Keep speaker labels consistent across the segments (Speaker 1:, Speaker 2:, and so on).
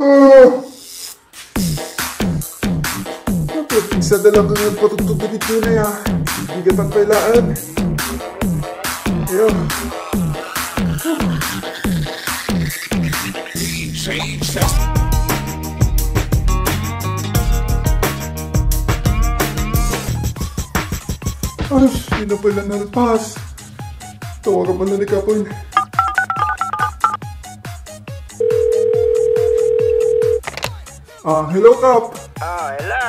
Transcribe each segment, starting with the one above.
Speaker 1: Ah! Isa na lang ang patutog dito na ya. Bigat ang kailaan. Ayaw. Ay, hindi na pala nalpas. Tawagan pala ni Kapoy. Hello Kap.
Speaker 2: Hello.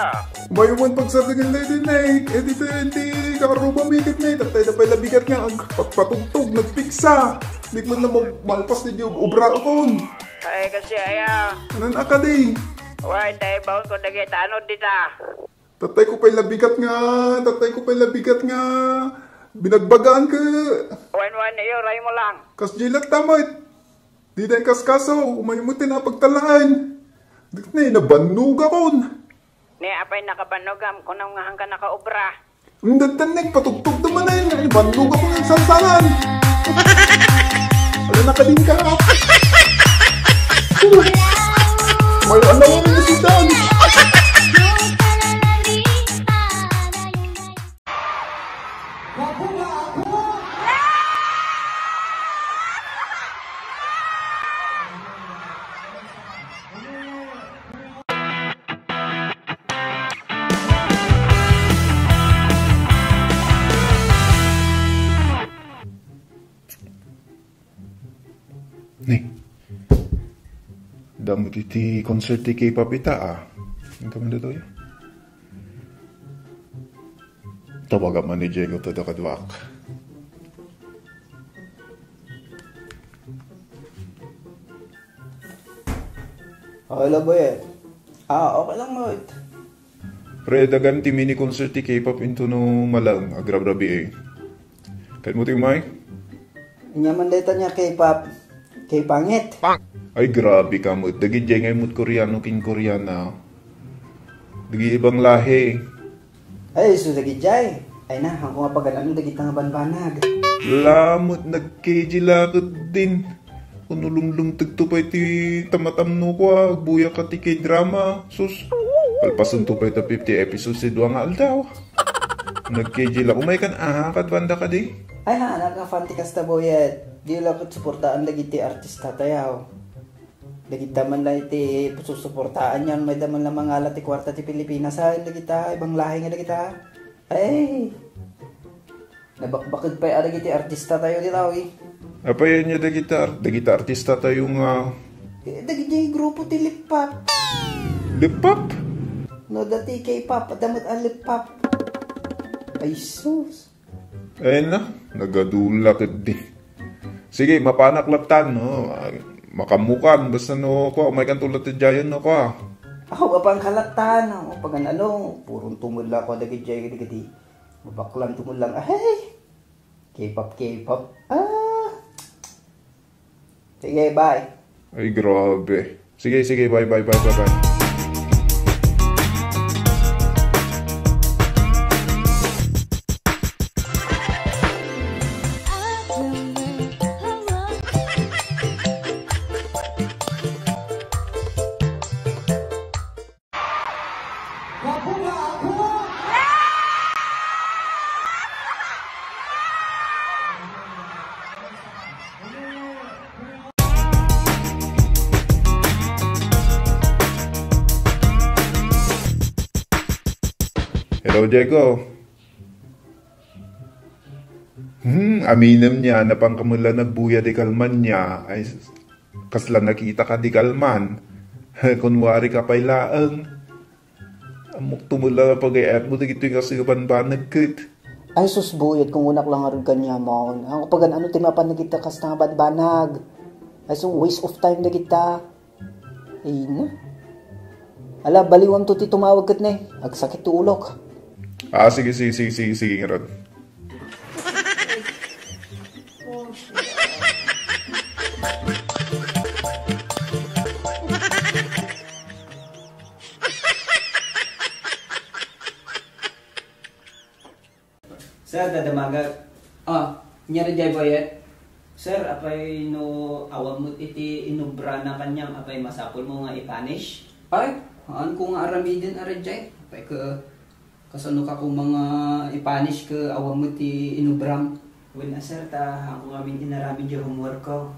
Speaker 1: Mayuman pagsabingin na din dito hindi kakaruba mikit na tatay na pala bigat nga ang patugtog, nagpiksa. Hindi mo na malpas din yung ubra akon.
Speaker 2: Ay kasi ayaw.
Speaker 1: Anan akadi?
Speaker 2: Why, tayo baon ko nagitano dita.
Speaker 1: Tatay ko pala bigat nga. Binagbagaan ka.
Speaker 2: Wan iyo, ray mo lang.
Speaker 1: Kas jilat tamay. Di na kaskaso, umayumutin na pagtalaan. Dito na nabannog akon.
Speaker 2: Ni apay nakabanogam kung nang nga ka nakaubra.
Speaker 1: Ang dandanig, patugtog naman na yun. Bannog ako ng sansanan. Wala na ka din ka. May alam mo na si Dan. Nih, damo titi concert ti K-pop ita Ang kaman dito ya? Tawagan man ni Diego to da kadwak.
Speaker 3: Hello boy. Okay lang mo.
Speaker 1: Pre, dagan ti mini concert ti K-pop into no malang agrabrabi eh. Kahit mo ti Mike?
Speaker 3: Nyaman dito niya K-pop. K-pangit.
Speaker 1: Ay grabe ka mo. Dagi dyan ngay mo't Koreano king Koreana. Dagi ibang lahi.
Speaker 3: Ay, susagi jay. Ay na, ang mga pagalan dagi nga banbanag.
Speaker 1: Lamot nag-KG lakot din. Kunulunglung tagtupay ti tamatamno ko buya ka ti K-drama. Sus, palpasun tupay ta 50 episodes si Duang Aldaw. Nag-KG lang. Umay kan kadbanda ka di?
Speaker 3: Ay ha, naka-fantikas ta boyet. Di lapot suportaan lagi ti artista tayaw. Lagi taman lang iti susuportaan yan. May daman lang mga alat ti kwarta ti Pilipinas ha. Lagi ta, ibang lahi nga lagi ta. Ay, nabakbakid pa yung lagi ti artista tayo di tao eh.
Speaker 1: Apa yan niya dagita artista tayo nga...
Speaker 3: Dagi niya yung grupo ti Lip-Pop.
Speaker 1: Lip-Pop?
Speaker 3: No, dati K-pop, damot ang Lip-Pop. Ay sus.
Speaker 1: Ay na, nagadulakid di. Sige, mapanaklatan, no? Makamukan, basta no ko, may kantulad ti Jayon no ko.
Speaker 3: Ako ba pang kalatan, ako pag ano, purong tumula ko dagi Jayon dagi. Mabaklan tumulang, ay! K-pop. Sige, bye.
Speaker 1: Ay, grabe. Sige, bye. Hello, Diego. Aminam niya na pangkamula nagbuya di kalman niya ay kasla nakita ka di kalman. Kunwari ka pa'y laang. Amok tumula pag-i-app mo dito yung kasi banbanag kit.
Speaker 3: Ay susbuyat kung unak lang aron kanya mo. Ang pag ano timapan na kita kas na banbanag. Ay so waste of time na kita. Ay na. Ala baliwan to ti tumawag kat na eh. Agsakit to ulok.
Speaker 1: Sige, nga ron.
Speaker 3: Sir, dadamagat. Nyari jay boyet.
Speaker 4: Sir, apay no awam mo iti inubra na kanyang apay masapol mo nga i-punish? Ay, haan ko nga aramidin arejay. Apay kasano ka kung mga i-punish ka awam mo iti inubram. Well na sir, ako nga min inaramin yung homework ko.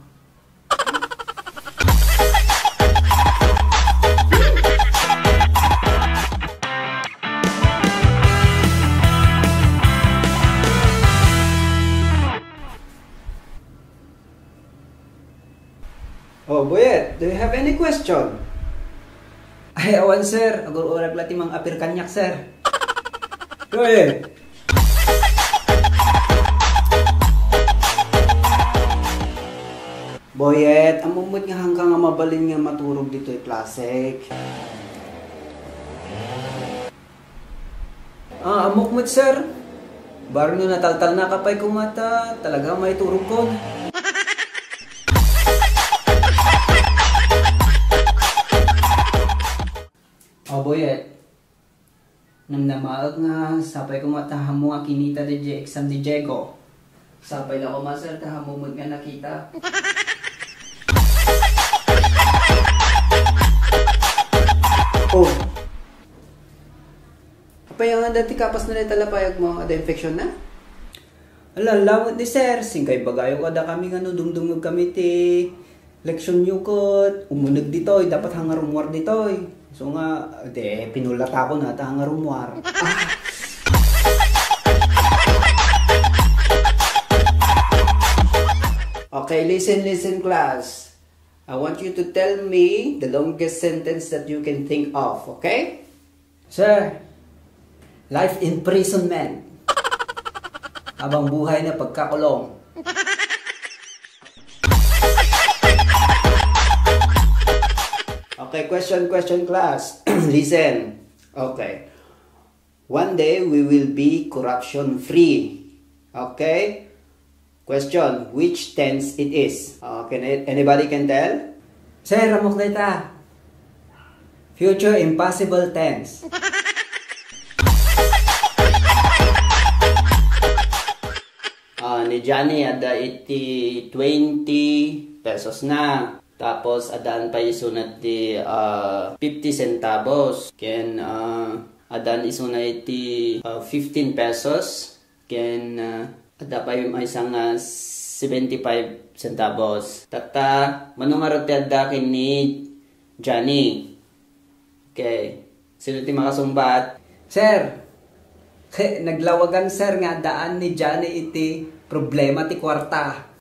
Speaker 4: Oh, Boyet, do you have any question? Ay, awan sir. Agur orag lati mang apir kanyak, sir. Boyet. Boyet, amumot nga hanggang nga mabalin nga maturog dito ay klasik. Amukmut sir. Baro nyo nataltal na kapay kumata. Talaga may turog ko. Boyet, namnamaag nga sapay ko mataham mo nga kinita di exam di Diego. Sapay na ko masal taham mo nga nakita. Oh. Apay ang dati kapas na talapayag mo ada infection na? Lawat ni sir, singkay bagayo kada kami nga no dumdumog kami ti leksyon yukot, umunag ditoy, dapat hangarumwar ditoy. So nga, pinulat ako na hangarumwar. Okay, listen class. I want you to tell me the longest sentence that you can think of, okay? Sir, life imprisonment. Habang buhay na pagkakulong. Okay, question class. Listen. Okay. One day we will be corruption free. Okay? Question, which tense it is? Anybody can tell? Sir, ramok na ita. Future impossible tense. Ni Johnny ada iti 20 pesos na. Tapos adan pa isunat di 50 centavos. Ken adan isunat iti 15 pesos. Ken ada pa yung isang 75 centavos. Tata manungarot ada kin ni Johnny. Okay. Sino ti makasumbat? Sir, naglawagan sir nga daan ni Johnny iti problema ti kwarta.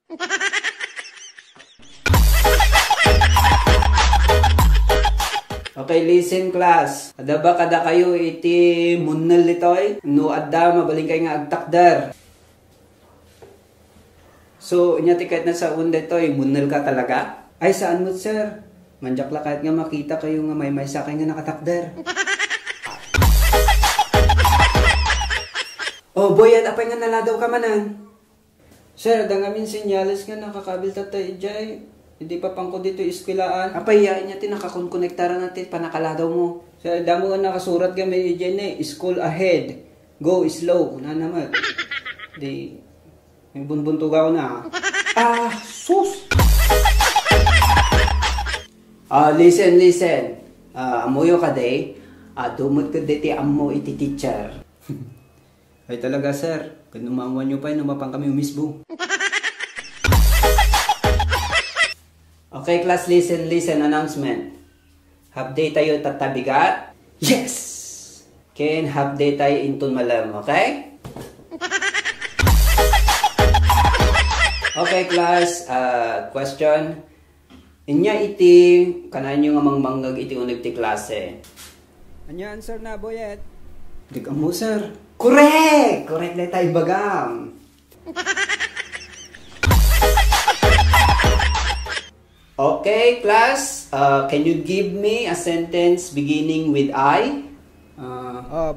Speaker 4: Okay, listen class. Ada ba kada kayo iti munnel ditoy? No adda mabaling kay nga agtakder. So, inya ti kahit na sa un ditoy, munnel ka talaga? Ay, saan mo sir? Manjak la kahit nga makita kayo nga may sa akin nga nakatakder. Oh, Boyet, apay nga naladaw ka manan? Sir, dangamin sinyalis nga nakakabil tatay ijay. Hindi pa pangko dito iskwilaan. Apay, yain niya tinakakonkonektara natin panakaladaw mo. Sir, damo nga nakasurat ka may ijay na school ahead. Go slow. Na naman. Di, may bunbuntugaw na. Sus! Listen. Amuyo ka day. Dumot ka diti amo iti teacher. Ay talaga sir, kung umawan nyo pa yun, umapang kami umisbo. Okay class, listen, announcement. Half day tayo tatabigat. Yes! Ken half day tayo intun malam, okay? Okay class, question. Inya iti, kanan nyo nga mangmanggag iti unag ti klase. Anya answer na, Boyet? Di ka mo sir. Correct na tayo bagam. Okay, class. Can you give me a sentence beginning with I?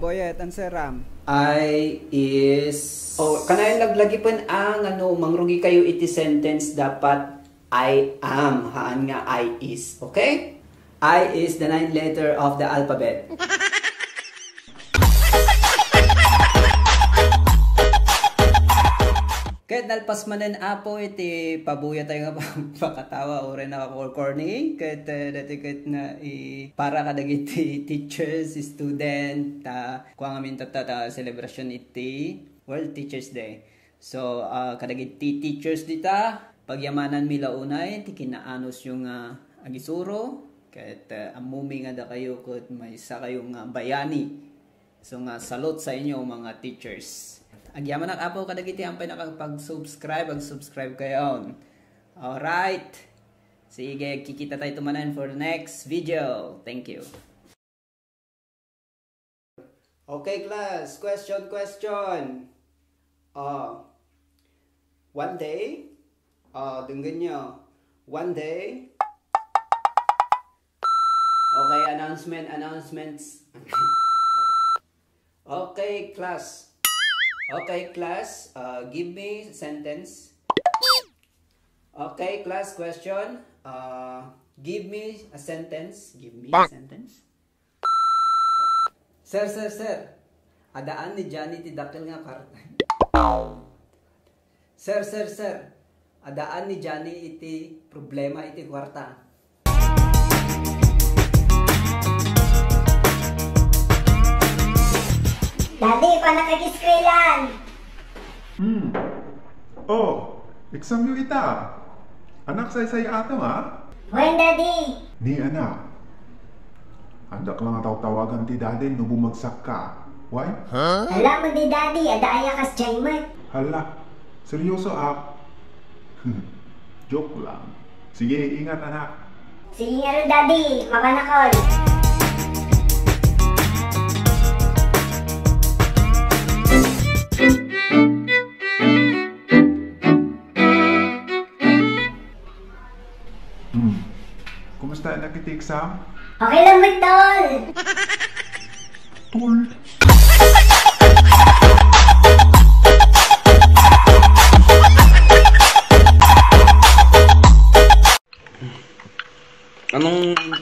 Speaker 5: Boyet, answer Ram.
Speaker 4: I is... kanayon naglagi pan ang mangrugi kayo iti sentence dapat I am. Haan nga I is. Okay? I is the 9th letter of the alphabet. Okay, Kahit nalpas manan apo iti pabuya tayo nga pakatawa o rin nakakorkorni kahit dati kahit na para kadagiti teachers, student kuha ngamin tata celebration iti World Teachers Day. So kadagiti teachers dita pagyamanan mila unay ti kinaanos yung agisuro kahit amumi nga da kayo kahit may isa kayong bayani. So nga salute sa inyo mga teachers. Agyaman ang apo kadagiti ampay nakapag-subscribe, subscribe kayo. Alright. Sige, kikita tayo tumanan for the next video. Thank you. Okay class, question. One day, dunggan nyo. One day. Okay, announcements. Okay class, give me sentence. Okay, class, question. Give me a sentence. Sir. Adaan ni Johnny ti dakil nga karta. Sir. Adaan ni Johnny iti problema iti kwarta.
Speaker 6: Daddy, pa nakag-eskwelahan.
Speaker 1: Oh, exam yung ita. Anak say ato ha?
Speaker 6: When, Daddy?
Speaker 1: Ni anak. Andak lang tawagan ti daddy no bumagsak ka. Why?
Speaker 6: Hala mo di, Daddy. Ada ayakas jaymat.
Speaker 1: Hala, seryoso Joke lang. Sige, ingat anak.
Speaker 6: Sige nga rin, Daddy. Mabanakol.
Speaker 1: Kumusta anak iti exam?
Speaker 6: Okay lang ba, Tol?
Speaker 1: Tol.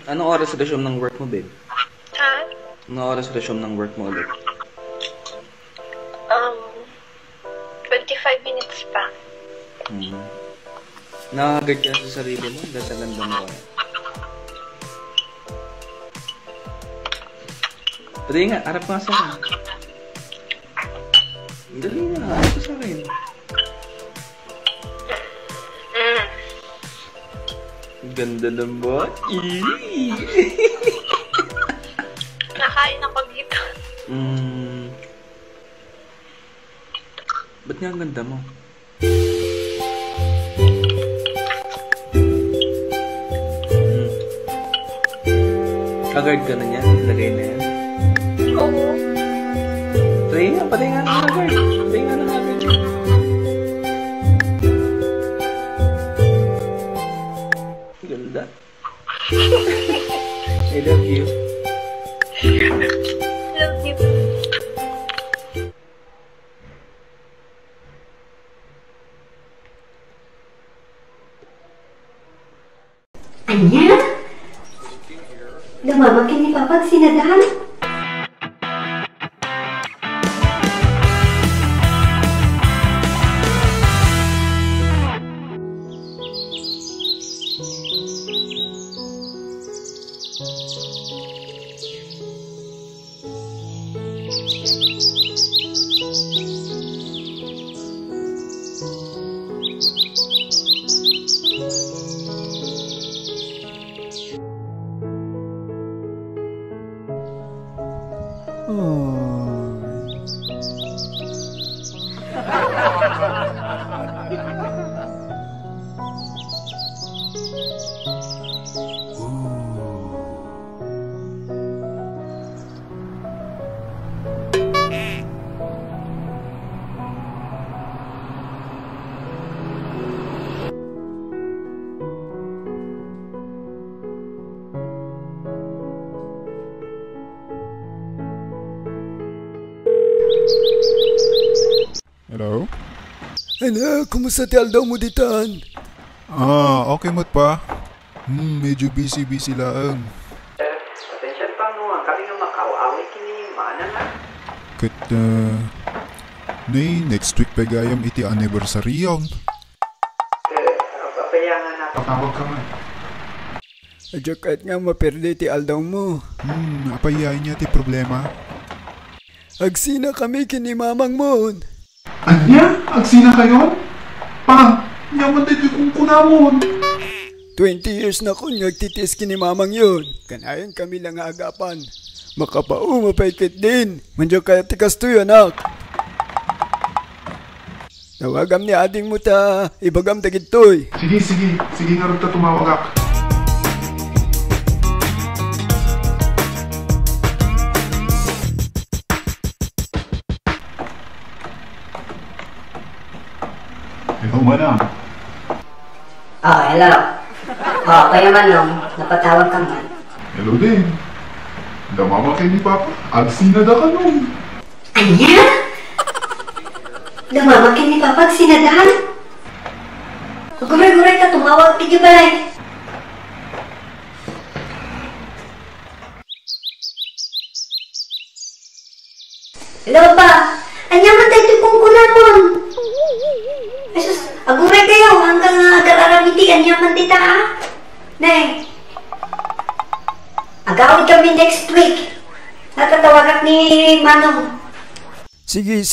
Speaker 7: Anong oras resume ng work mo, babe?
Speaker 8: Ha?
Speaker 7: Anong oras resume ng work mo ulit?
Speaker 8: 25 minutes pa.
Speaker 7: Nakagad ka sa sarili mo? Ganda mo ka. Pwede nga, harap nga sa akin. Dali nga, harap ka sa akin. Ganda ng ba?
Speaker 8: Nakain ako dito.
Speaker 7: Ba't nga ang ganda mo? Kagard ka na niyan? Lagay na yan?
Speaker 8: Oo.
Speaker 7: Try nga, patay nga ng kagard. Patay nga ng kagard. Ganda. I love you.
Speaker 8: Love you.
Speaker 6: Anya? Lumamakin ni Papa ang sinadaan?
Speaker 1: Hello?
Speaker 9: Anak, kumusta ti aldaw mo ditan?
Speaker 1: Okay mo't pa. Medyo busy lang.
Speaker 4: Atensyon pa mo, kami nga makawawi kini mana na.
Speaker 1: Kat, Nay, next week pa gayam iti anniversary yun. Patawag ka man.
Speaker 9: Adya kahit nga maperde ti aldaw mo.
Speaker 1: Apayay niya ti problema.
Speaker 9: Agsina kami kinimamang mo.
Speaker 1: Anya? Agsina kayo? Pa, yaman tayo kung kunamon.
Speaker 9: 20 years na ko nagtitis kinimamang yun. Kanayan kami lang agapan. Makapao mapaikit din. Mandyo kaya tikas to yun, anak. Tawagam ni ading mo ta. Ibagam tagit to'y.
Speaker 1: Sige nga rin ta tumawag ak. Hello, manang.
Speaker 6: Hello. Kaya Manong, napatawag ka man.
Speaker 1: Hello din. Damama kay ni Papa. Agsina da ka nun.
Speaker 6: Anya? Lumamakin ni Papa sinadahan? Guray-guray ka tumawag, tigyo balay. Hello pa, anya man tayo kung kunamon. Asus, aguray kayo hanggang agar-aramiti, anya man tita ha? Nay, agawin kami next week. Natatawagak ni Manong.
Speaker 9: Sige.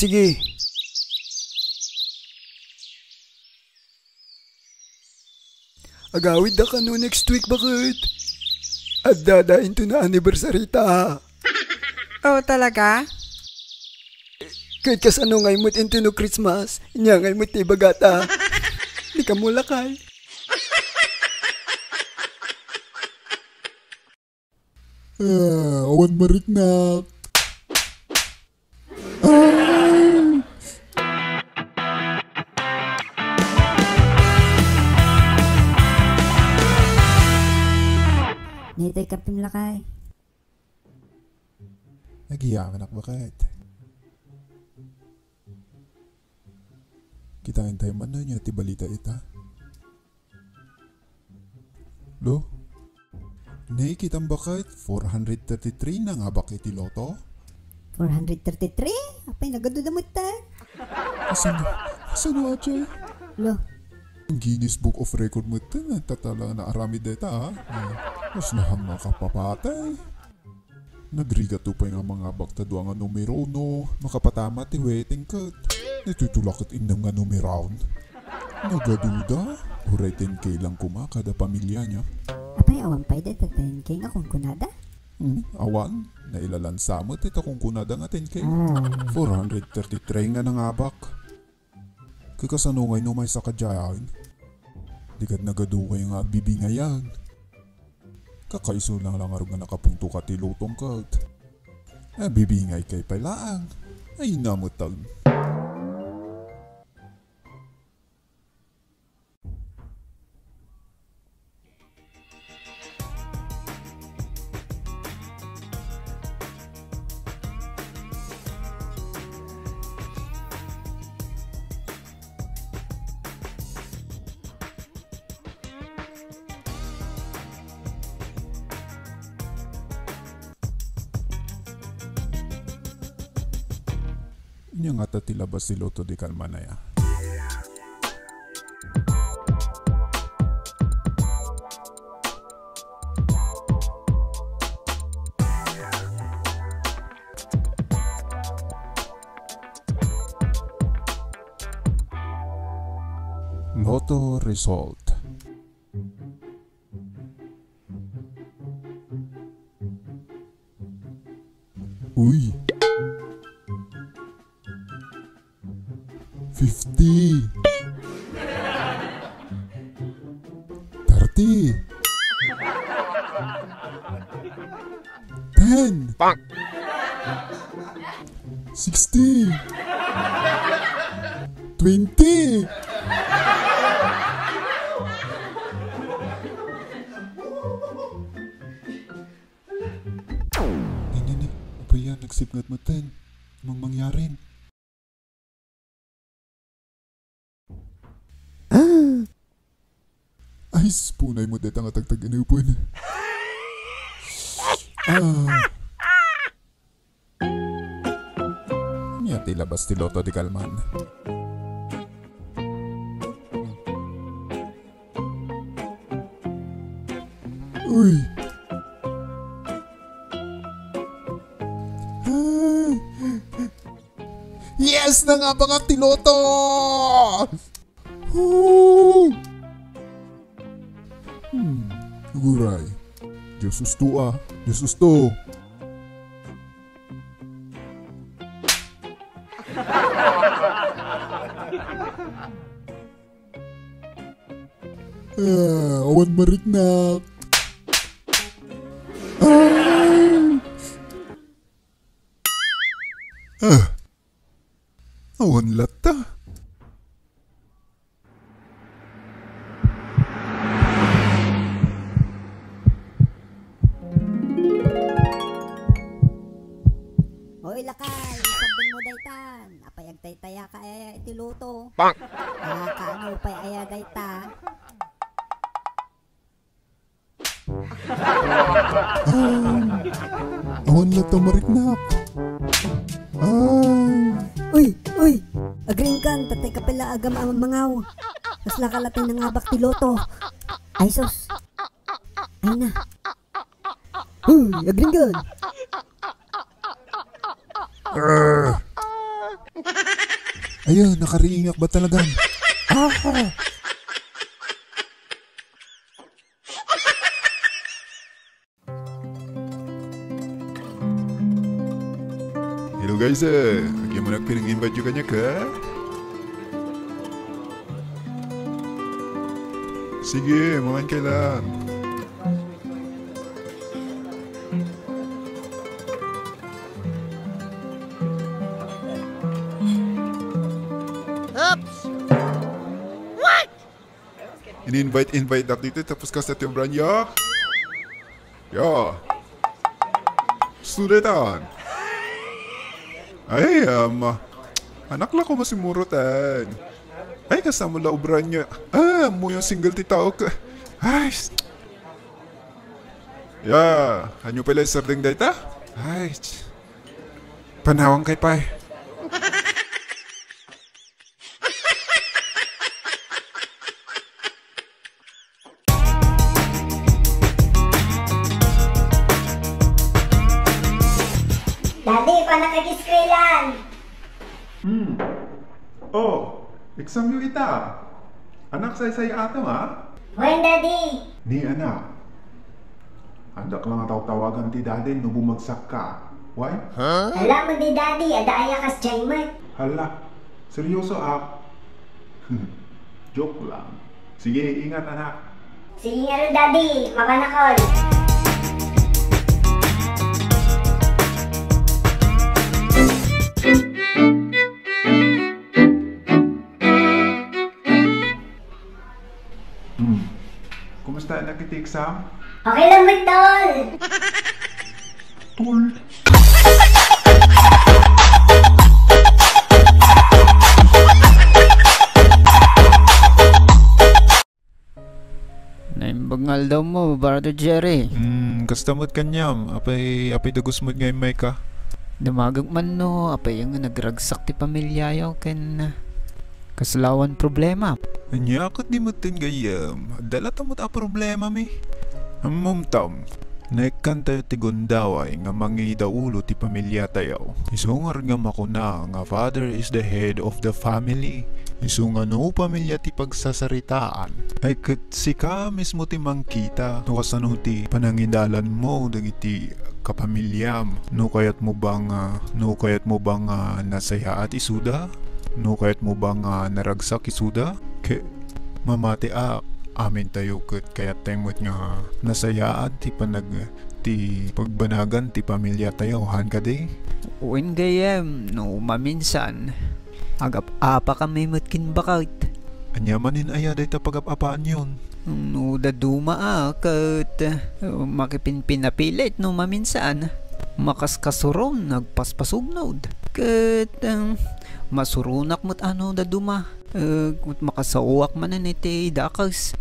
Speaker 9: Agawid na ka no next week, bakit? At dadain to na anniversary ta.
Speaker 5: Oh, talaga?
Speaker 9: Kahit kasano ngay mo't into no Christmas, inya ngay mo't ibagata. Di ka mula kay.
Speaker 1: Awan marit na.
Speaker 10: Nito'y kapim lakay.
Speaker 1: Nagiyaman ako bakit? Kitain tayo man na niya ti balita ita. Lo? Naikitang bakit? 433 na nga bakit ti loto?
Speaker 10: 433? Apay nagadudamot tayo.
Speaker 1: Asan na Achay?
Speaker 10: Lo?
Speaker 1: Ang Guinness Book of Record mo ito, tatala na arami deta ha. Mas nahang makapapatay. Nagriga to pa yung mga bakta doang nga numero no. Makapatama ti waiting cut. Natutulakot indang nga numeraon. Nagaduda. Huray 10K lang kuma kada pamilya niya.
Speaker 10: Apay awan pa'y deta 10K nga kung kunada?
Speaker 1: Awan. Nailalansa mo ito kung kunada nga 10K. 433 nga nangabak. Kakasanungay no may sakadyayan. Digad nagadukay nga bibingayan. Kakaiso lang arog nga nakapunto ka ti lutong kat. Bibingay kay pailaang. Ay namutal. Inya nga tatilabas si Loto di Kalmanaya. Loto result. Uy! 50 30 10 60 20 Nini, apa yan? Nagsipngat mo 10. Anong mangyarin? Ay, spunay mo dito nga tagtag-inupon. Niya, labas ti Loto di Kalman. Uy! Yes na nga mga Tiloto! Guray. Jesus to Jesus to. Awan mariknak. Awan lata.
Speaker 10: Hoy lakay, sabihin mo daytan. Apayag taytaya ka ay iti luto.
Speaker 1: Bang!
Speaker 10: Kaano pa aya dayta.
Speaker 1: Awan lata mariknak.
Speaker 10: Uy, agring kan, tatay kapila agam ang mangaw. Mas lakalatay na nga bak ti loto. Ay sos. Ay na. Agring kan.
Speaker 1: Ayun, nakariingak ba talaga? Hello guys, gimana piringin baju kannya ke? Sige, maman kailan.
Speaker 11: Oops! What?
Speaker 1: Ini-invite dak dito tapos kasat yung brand ya. Ya. Studentan. Ay, anak lang ko masimurutan. Ay, kasama la ubran niya. Mo yung single ti tao ka. Ay, ya, hanyo pala yung sarding data? Ay, panawang kay pay.
Speaker 6: Daddy, pa nakagiskrilan.
Speaker 1: Oh, exam yung ita. Anak say ato ha?
Speaker 6: When, Daddy?
Speaker 1: Ni anak. Andak lang tawagan ti daddy no bumagsak ka. Why?
Speaker 6: Hala mo di, Daddy. Ada ayakas jaymat.
Speaker 1: Hala, seryoso Joke lang. Sige, ingat anak.
Speaker 6: Sige nga rin, Daddy. Mabanakol.
Speaker 1: Kumusta anak iti exam?
Speaker 6: Okay lang ba, Tol?
Speaker 1: Tol?
Speaker 4: Naimbangal daw mo, Brother Jerry.
Speaker 1: Kastamot kanyam. Apay dagos mo ngayon may ka.
Speaker 4: Damagag man no, apay yung nagragsak ti pamilyayo ken kasalawan problema.
Speaker 1: Anya akot di mo tin gayam. Dala tamot a problema mi. Mumtam. Naikan tayo ti gundaway nga mangida ulo ti pamilya tayo. Isungar nga makuna nga father is the head of the family. Isunga no pamilya ti pagsasaritaan. Ay kat sika mismo ti mangkita. No kasano ti panangidalan mo dagiti kapamilyam. No kayat mo bang nasaya at isuda? No kayat mo bang naragsak isuda? Mamati amin tayo kat kaya temot nga nasayaan ti pagbanagan ti pamilya tayo han ka di?
Speaker 4: Uwin gayem no maminsan agap-apa kami matkin bakit.
Speaker 1: Anyamanin aya day ta pagap-apaan yun.
Speaker 4: No daduma kat makipinpinapilit no maminsan makaskasuron nagpaspasugnod kat masurunak mo't ano daduma. Makasawak manan iti dakas.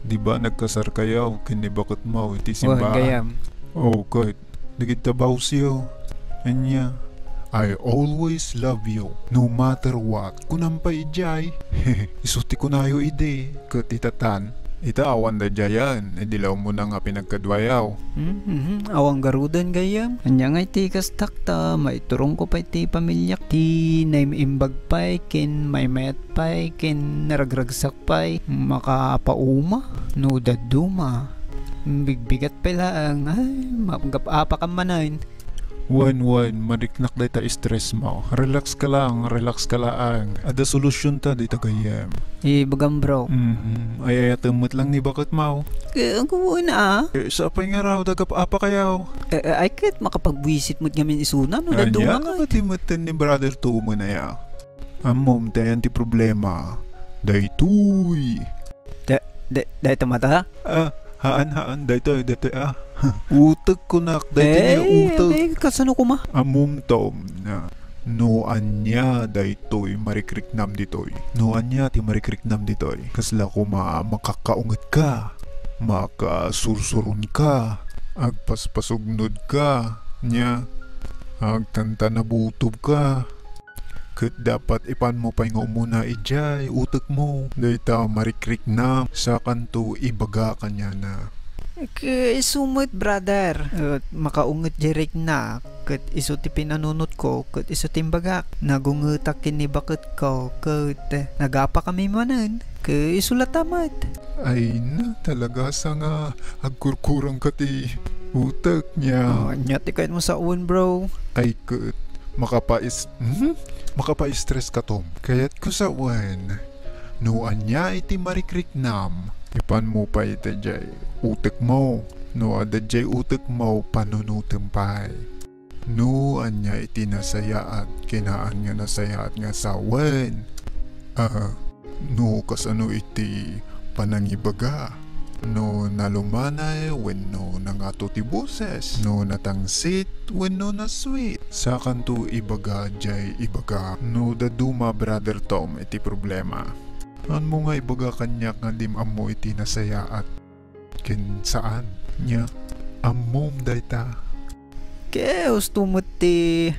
Speaker 1: Di ba nagkasar kayaw kini bakit mo iti simbahan?
Speaker 4: Gayam.
Speaker 1: Oh, kahit nagitabaw siyo. Anya, I always love you, no matter what. Kunang pa ijay. Isuti ko na yo ide. Katitatan. Ita awan da jayan, dilaw mo na nga pinagkadwayaw.
Speaker 4: Awang garudan gayam. Anya nga iti kastakta, maiturong ko pa iti pamilyak ti naim imbag pay, kin may mayat pay, kin naragragsak pay, makapauma, no daduma. Bigbigat pala ang, ay, mapagapa ka manayin.
Speaker 1: Wan, mariknak da ita stress mo. Relax ka lang. Ada solusyon ta dita gayam.
Speaker 4: Bagam bro.
Speaker 1: Ay atamot lang ni bakit mo.
Speaker 4: Ang kumuha na
Speaker 1: Sa pay nga raw, dagap-apa kayaw.
Speaker 4: ay kahit makapag-visit mo gamin isuna, no?
Speaker 1: Anya
Speaker 4: Daduma ka.
Speaker 1: katimutan ni brother to mo na ya. Amom, dayan ti problema. Daytoy.
Speaker 4: Dahil tamata?
Speaker 1: Haan, daytoy, Utag ko nak, daytoy niya utag.
Speaker 4: Kasano ko ma?
Speaker 1: Amom tom na. No anya daytoy marikriknam ditoy. No anya ti marikriknam ditoy. Kasla ko makakaungat ka. Makasursurun ka. Agpaspasugnod ka. Nya. Agtanta na butob ka. Kat dapat ipan mo pa nga muna ijay, utak mo. Dayta marikriknam sa kanto ibaga kanya na.
Speaker 4: Sumut brother. Makaungat direk na. Kat iso ti pinanunot ko. Kat iso timbagak. Nagungutak kini bakit ko. Kat nagapa kami manan. Kat isulat tamat.
Speaker 1: Ay na talaga sa nga agkurkurang ka ti utak niya.
Speaker 4: Nyati kahit mo sa uwan bro.
Speaker 1: Ay kat makapa-stress ka tom. Kaya't ko sa uwan. No anya iti marikriknam. Ipan mo pa iti jay utak mo. No ada jay utak mo panunutim pa'y. No anya iti nasayaat. Kinaan nga nasayaat nga sawan. No kasano iti panangibaga. No nalumanay when no nangato ti boses. No natangsit when no nasweet. Sa kanto ibaga jay ibaga. No daduma brother Tom iti problema. An mo nga ibaga kanya nga dim amo iti nasayaat. Ken saan niya amom dayta.
Speaker 4: Keos tumuti.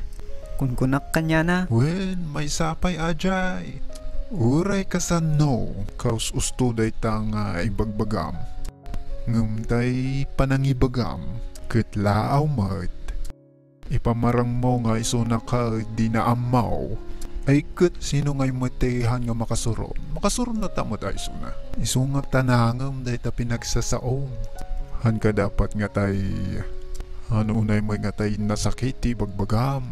Speaker 4: Kunkunak kanya na.
Speaker 1: When may sapay ajay. Uray ka sa no. Kaus usto dayta nga ibagbagam. Ngamtay panangibagam. Kitlaaw mat. Ipamarang mo nga isuna ka di na amaw. Ay kat sino nga'y matehan nga makasuron. Makasuron na tamot ay isuna. Isunga tanangam dahi ta pinagsasaom. Han ka dapat nga tay ano unay mo nga tay nasakiti bagbagam.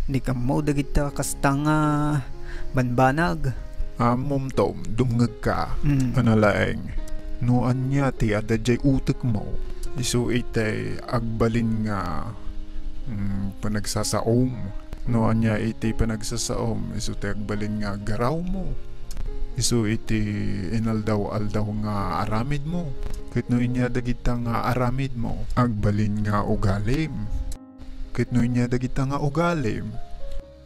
Speaker 4: Di ka mo dagit ta kastanga banbanag.
Speaker 1: Amom tom dumngag ka. Analaeng. No anya ti adadjay utak mo. Isu itay agbalin nga panagsasaom. No anya iti panagsasaom. Isu ti agbalin nga garaw mo. Isu iti inaldaw-aldaw nga aramid mo. Kit no inya dagita nga aramid mo. Agbalin nga ugalim. Kit no inya dagita nga ugalim.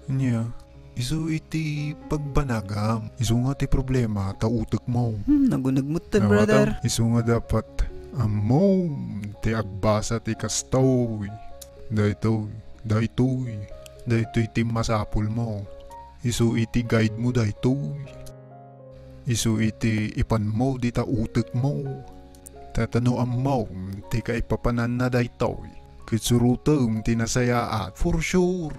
Speaker 1: Inya isu iti pagbanagam. Isu nga ti problema ta utak mo.
Speaker 4: Nagunagmut ta brother.
Speaker 1: Isu nga dapat amom ti agbasa ti kastoy. Daytoy ti masapul mo. Isu iti guide mo daytoy. Isu iti ipan mo di ta utak mo. Tatano mo ti kaipapanan na daytoy. Kitsurutom ti nasayaat for sure.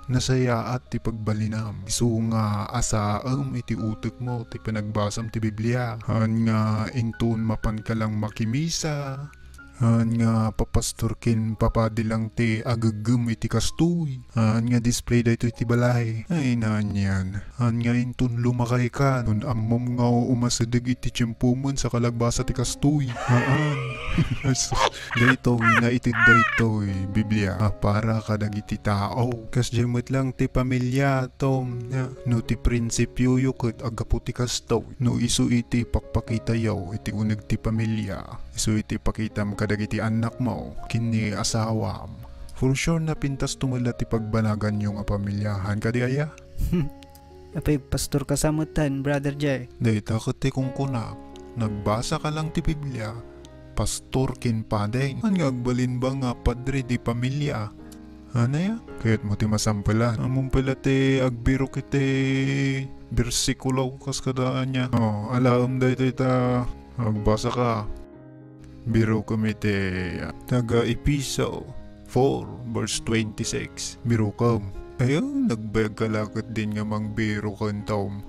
Speaker 1: Nasayaat ti pagbalinam. Isu nga asaam iti utak mo ti pinagbasam ti Biblia. Han nga inton mapan ka lang makimisa. Han nga papastorkin papadilang ti agagam iti kastoy. Han nga display da ito iti balay. Ay naan yan. Han nga inton lumakay ka. Nun amom nga umasadag iti tiyempuman sa kalagbasa ti kastoy. Haan. Daytoy na iti daytoy Biblia. Para kadag iti tao. Kas jemot lang ti pamilya tom. No ti prinsipyo yukot agapu ti kastoy. No isu iti pakpakita yaw iti unag ti pamilya. Isu iti pakitam kadag iti anak mo, kini asawam. For sure na pintas tumula ti pagbanagan yung pamilyahan ka di aya?
Speaker 4: Apay pastor kasamutan, brother Jay.
Speaker 1: Dahita ka ti kung kunak, nagbasa ka lang ti Biblia, pastor kin padeng. Ang agbalin ba nga padre di pamilya? Ano yan? Kaya't mo ti masampulan. Among pala ti agbiro kiti bersikulo kas kadaan niya. Alaam da ito agbasa ka. Biro kami ti taga Episo 4 verse 26. Biro kam. Ayun, nagbayag kalakot din nga mang biro kan taom.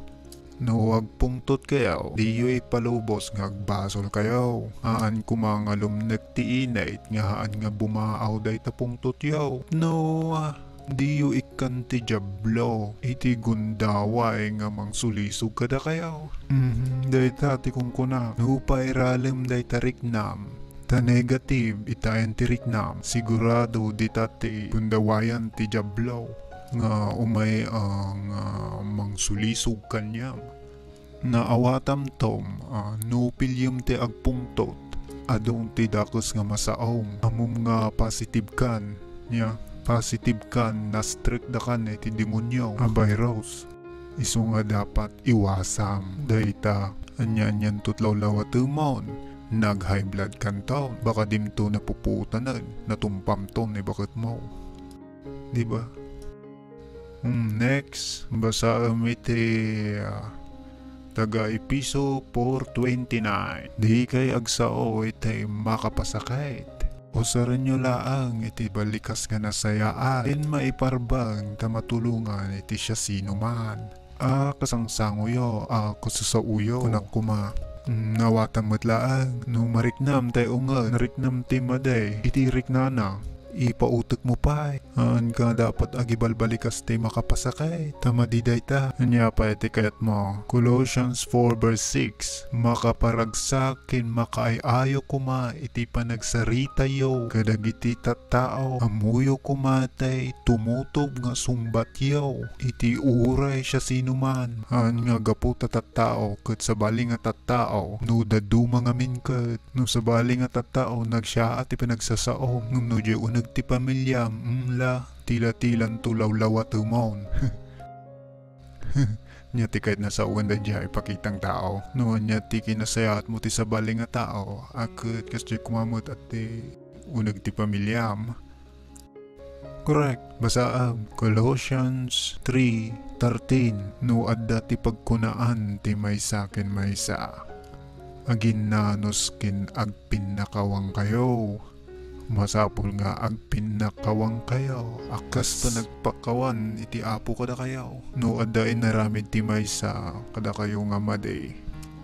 Speaker 1: No, agpungtot kayaw, di yu ipalubos nga agbasol kayaw. Aan kumangalom nagtiinait nga haan nga bumaaw day tapungtot yaw. No, di yu ikan ti jablo, iti gundaway nga mang sulisog kada kayaw. Day tati kung kuna, no pairalim day tariknam. Ta negative, itayan ti riknam, sigurado di tati gundawayan ti jablo. Nga umay ang mang sulisog kanyam. Naawatam tom, nupilyam ti agpungtot, adong ti dakos nga masaong, amum nga positive kan, niya, positive kan, na strict da kan ti demonyo, virus. Iso nga dapat iwasam, dahita, anyan tutlaw-law at umon, nag-high blood kan taon, baka dimto na puputanan, natumpam ton ni bakit mo. Diba? Next, basa iti taga Episo 4:29. Di kay agsao iti makapasakit. O saran nyo laang iti balikas nga nasayaan. Din maiparbang tamatulungan iti siya sino man. Kasangsanguyo, kusasauyo, kunak kuma. Nawatan matlaang, no mariknam tayo nga, nariknam ti maday, iti riknana. Ipautok mo pa ka dapat agibalbalikas ti makapasakay tamadiday ta anya pa iti kayat mo. Colossians 4 verse 6 makaparagsakin makaayayo kuma iti panagsarita yo kadagiti tattao amuyo kumatay tumutob nga sumbat yo iti uray siya sinuman nga gapu tattao ket sabali nga tattao no daduma ngamin ket no sabali nga tattao nagsya at ipinagsasaom no di unag ti pamilya la tila-tilan tulaw-law at umon. Nya ti kahit nasa uwan da dya ipakitang tao. No, nya ti kinasayat mo ti sabali nga tao. Akit kasi kumamot at ti unag ti pamilyam. Correct. Basaam. Colossians 3:13 no adda ti pagkunaan ti maysa ken maysa. Agin nanos kin agpinnakawang kayo. Masapul nga agpinnakawang kayo. Akas pa nagpakawan iti apo kada kayo. No adda inaramid ti maysa kada kayo nga maday.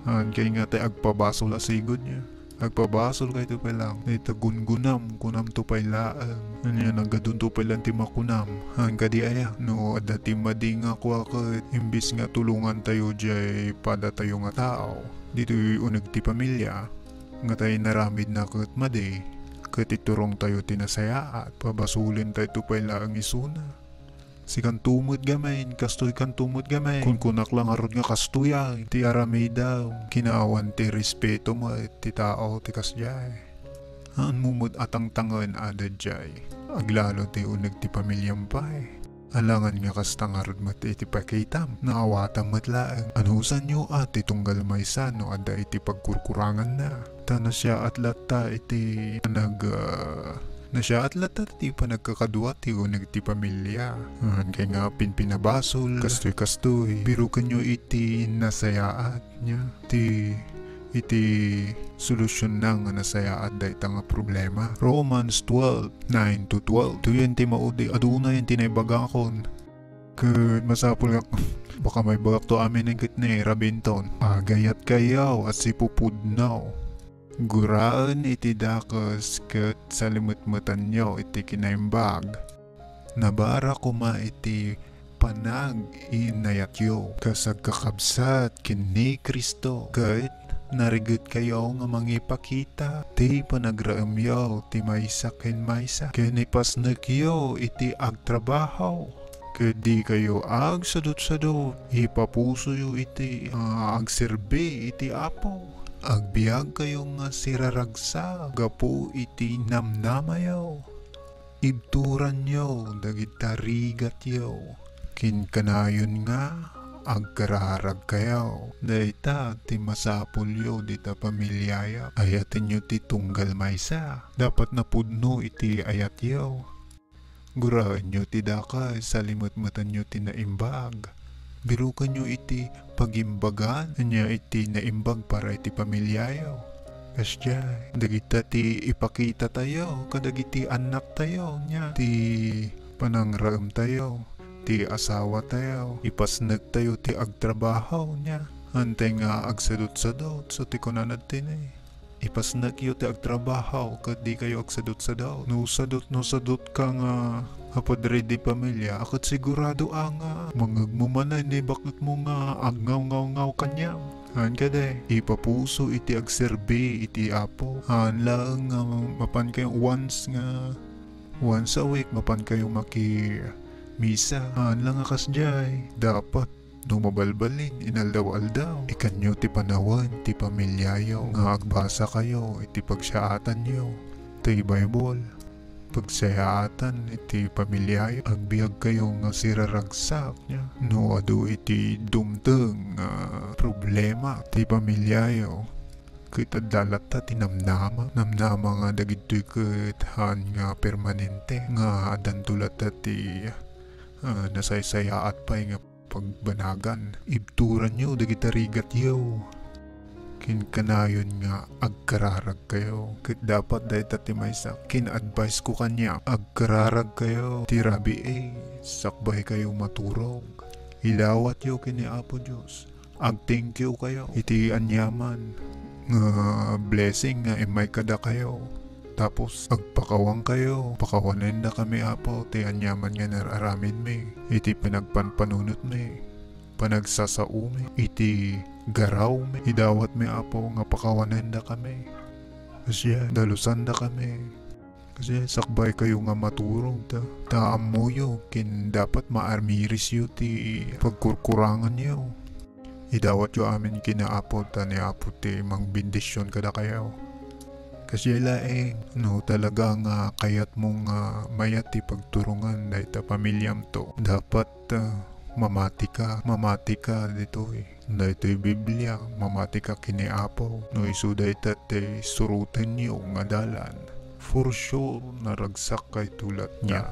Speaker 1: Kaya nga tayo agpabasol asigod niya. Agpabasol kayo to lang. Ito gungunam kunam to pailaan. Ano nagadun to pailan ti makunam. Kadi aya. No adda ti madi nga kwakit. Imbis nga tulungan tayo jay pada tayo nga tao. Dito unag ti pamilya. Nga tayo naramid na kat maday. Katiturong tayo tinasaya at pabasulin tayo tupay laang isuna. Si kan tumod gamayin, kastoy kan tumod gamayin. Kung kunak lang arod nga kastoya, ti aramay daw. Kinaawan ti respeto mo at ti tao ti kasjay. Ang mumod atang tangan ada jay. Aglalo ti unag ti pamilyang pay. Alangan nga kastang arod mat iti pakitam. Naawatan matlaang. Anusan nyo at itunggal maysa no ada iti pagkurkurangan na. Tana siya at lata iti nasya at lata iti panagkakadwa ti unag ti pamilya. Kaya nga pinabasol kastoy biro kanyo iti nasayaat niya iti solusyon na nga nasayaat da ita nga problema. Romans 12:9-12 tuyen ti maudi aduna yung tinaybaga akon kud masapul nga baka may bagak to amin ang kitne rabinton agayat kayaw at si pupudnaw. Guraan iti dakos ket salimutmutan nyo iti kinaimbag. Nabara kuma iti panag inayatyo kasag kakabsat kini Kristo. Ket narigot kayo nga mangipakita ti panagraamyaw ti maysa ken maysa. Ken ipasnagyo iti agtrabaho. Ket di kayo agsadot-sadot ipapuso yo iti agserbi iti apo. Agbiag kayo nga siraragsa gapo iti namnamayaw. Ibturan yo dagitarigat yo. Kinkanayon nga agkararag kayaw. Dayta ti masapul yo dita pamilyaya. Ayatin yo ti tunggal maysa. Dapat napudno iti ayat yo. Gurahan nyo ti daka, salimot-matan nyo ti naimbag. Birukan nyo iti pagimbagan, anya iti naimbag para iti pamilyayo. Kasya, dagita ti ipakita tayo, kadagiti anak tayo, nya ti panangraam tayo, ti asawa tayo, ipasnag tayo ti agtrabaho, nya. Antay nga agsadot-sadot, so ti kunanad tin eh. Ipasnag yo ti agtrabaho, kad di kayo agsadot-sadot. No sadot ka nga hapadre di pamilya, akat sigurado ang mangagmumanay ni bakit mo nga agngaw-ngaw-ngaw kanya. Han ka de, ipapuso iti agserbi iti apo. Han lang mapan kayo once a week, mapan kayo misa. Han lang akasjay, dapat no mabalbalin, inaldaw-aldaw. Ikanyo ti panawan, ti pamilyayo, nga agbasa kayo, iti pagsaatan nyo, ti Bible. Pagsayaatan, iti pamilyayo, agbiag kayo nga siraragsak niya. No adu iti dumteng problema, ti pamilyayo. Kita dalata tinamnama, namnama nga dagitoy kethan nga permanente, nga adantulata ti nasaysayaat pa nga pagbanagan. Ibturan nyo, dagita rigat yaw. Kinkanayon nga, agkararag kayo. Kit dapat dahi tatimaysa, kin-advise ko kanya, agkararag kayo. Tirabi sakbay kayo maturog. Ilawat yo kini Apo Diyos. Ag-thank you kayo. Iti anyaman. Nga blessing nga imay kada kayo. Tapos agpakawang kayo, pakawanin na kami Apo, ti anyaman nga nararamin me, iti pinagpanpanunot me, panagsasaume, iti garaw me, idawat me Apo nga pakawanin na kami. Kasi dalusan na kami. Kasi sakbay kayo nga maturong taamuyo, kin dapat maarmiris yo ti pagkurkurangan yo. Idawat yo amin kina Apo, tani Apo ti mangbindisyon kada kayo. Kasi laeng, no talaga nga kayat mong mayat ti pagturungan dahil ta pamilyam to. Dapat mamati ka dito eh. Dahil to'y Biblia, mamati ka kini Apo. No iso dahil tate surutan niyo nga dalan. For sure, naragsak kay tulat niya.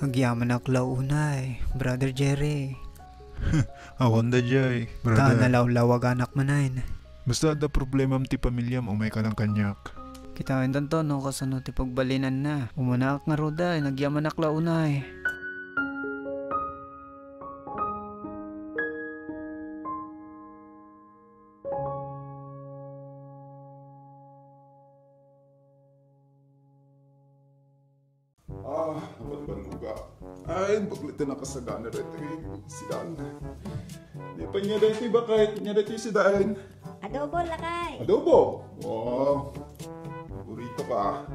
Speaker 4: Agyaman aklaw unay, Brother Jerry.
Speaker 1: Awan da jay, brother.
Speaker 4: Nalawlawag anak manayin.
Speaker 1: Basta da problemam ti pamilyam, umay ka lang kanyak.
Speaker 4: Kitain tanto, no, kasano ti pagbalinan na. Umanak nga roda, nagyaman aklaw unay.
Speaker 1: Naman banuga. Ay, baglita na kasagana rito eh. Sidaan. Di pa niya dito ba kahit niya dito sidaan?
Speaker 10: Adobo lakay.
Speaker 1: Adobo? Wow. Burrito ka.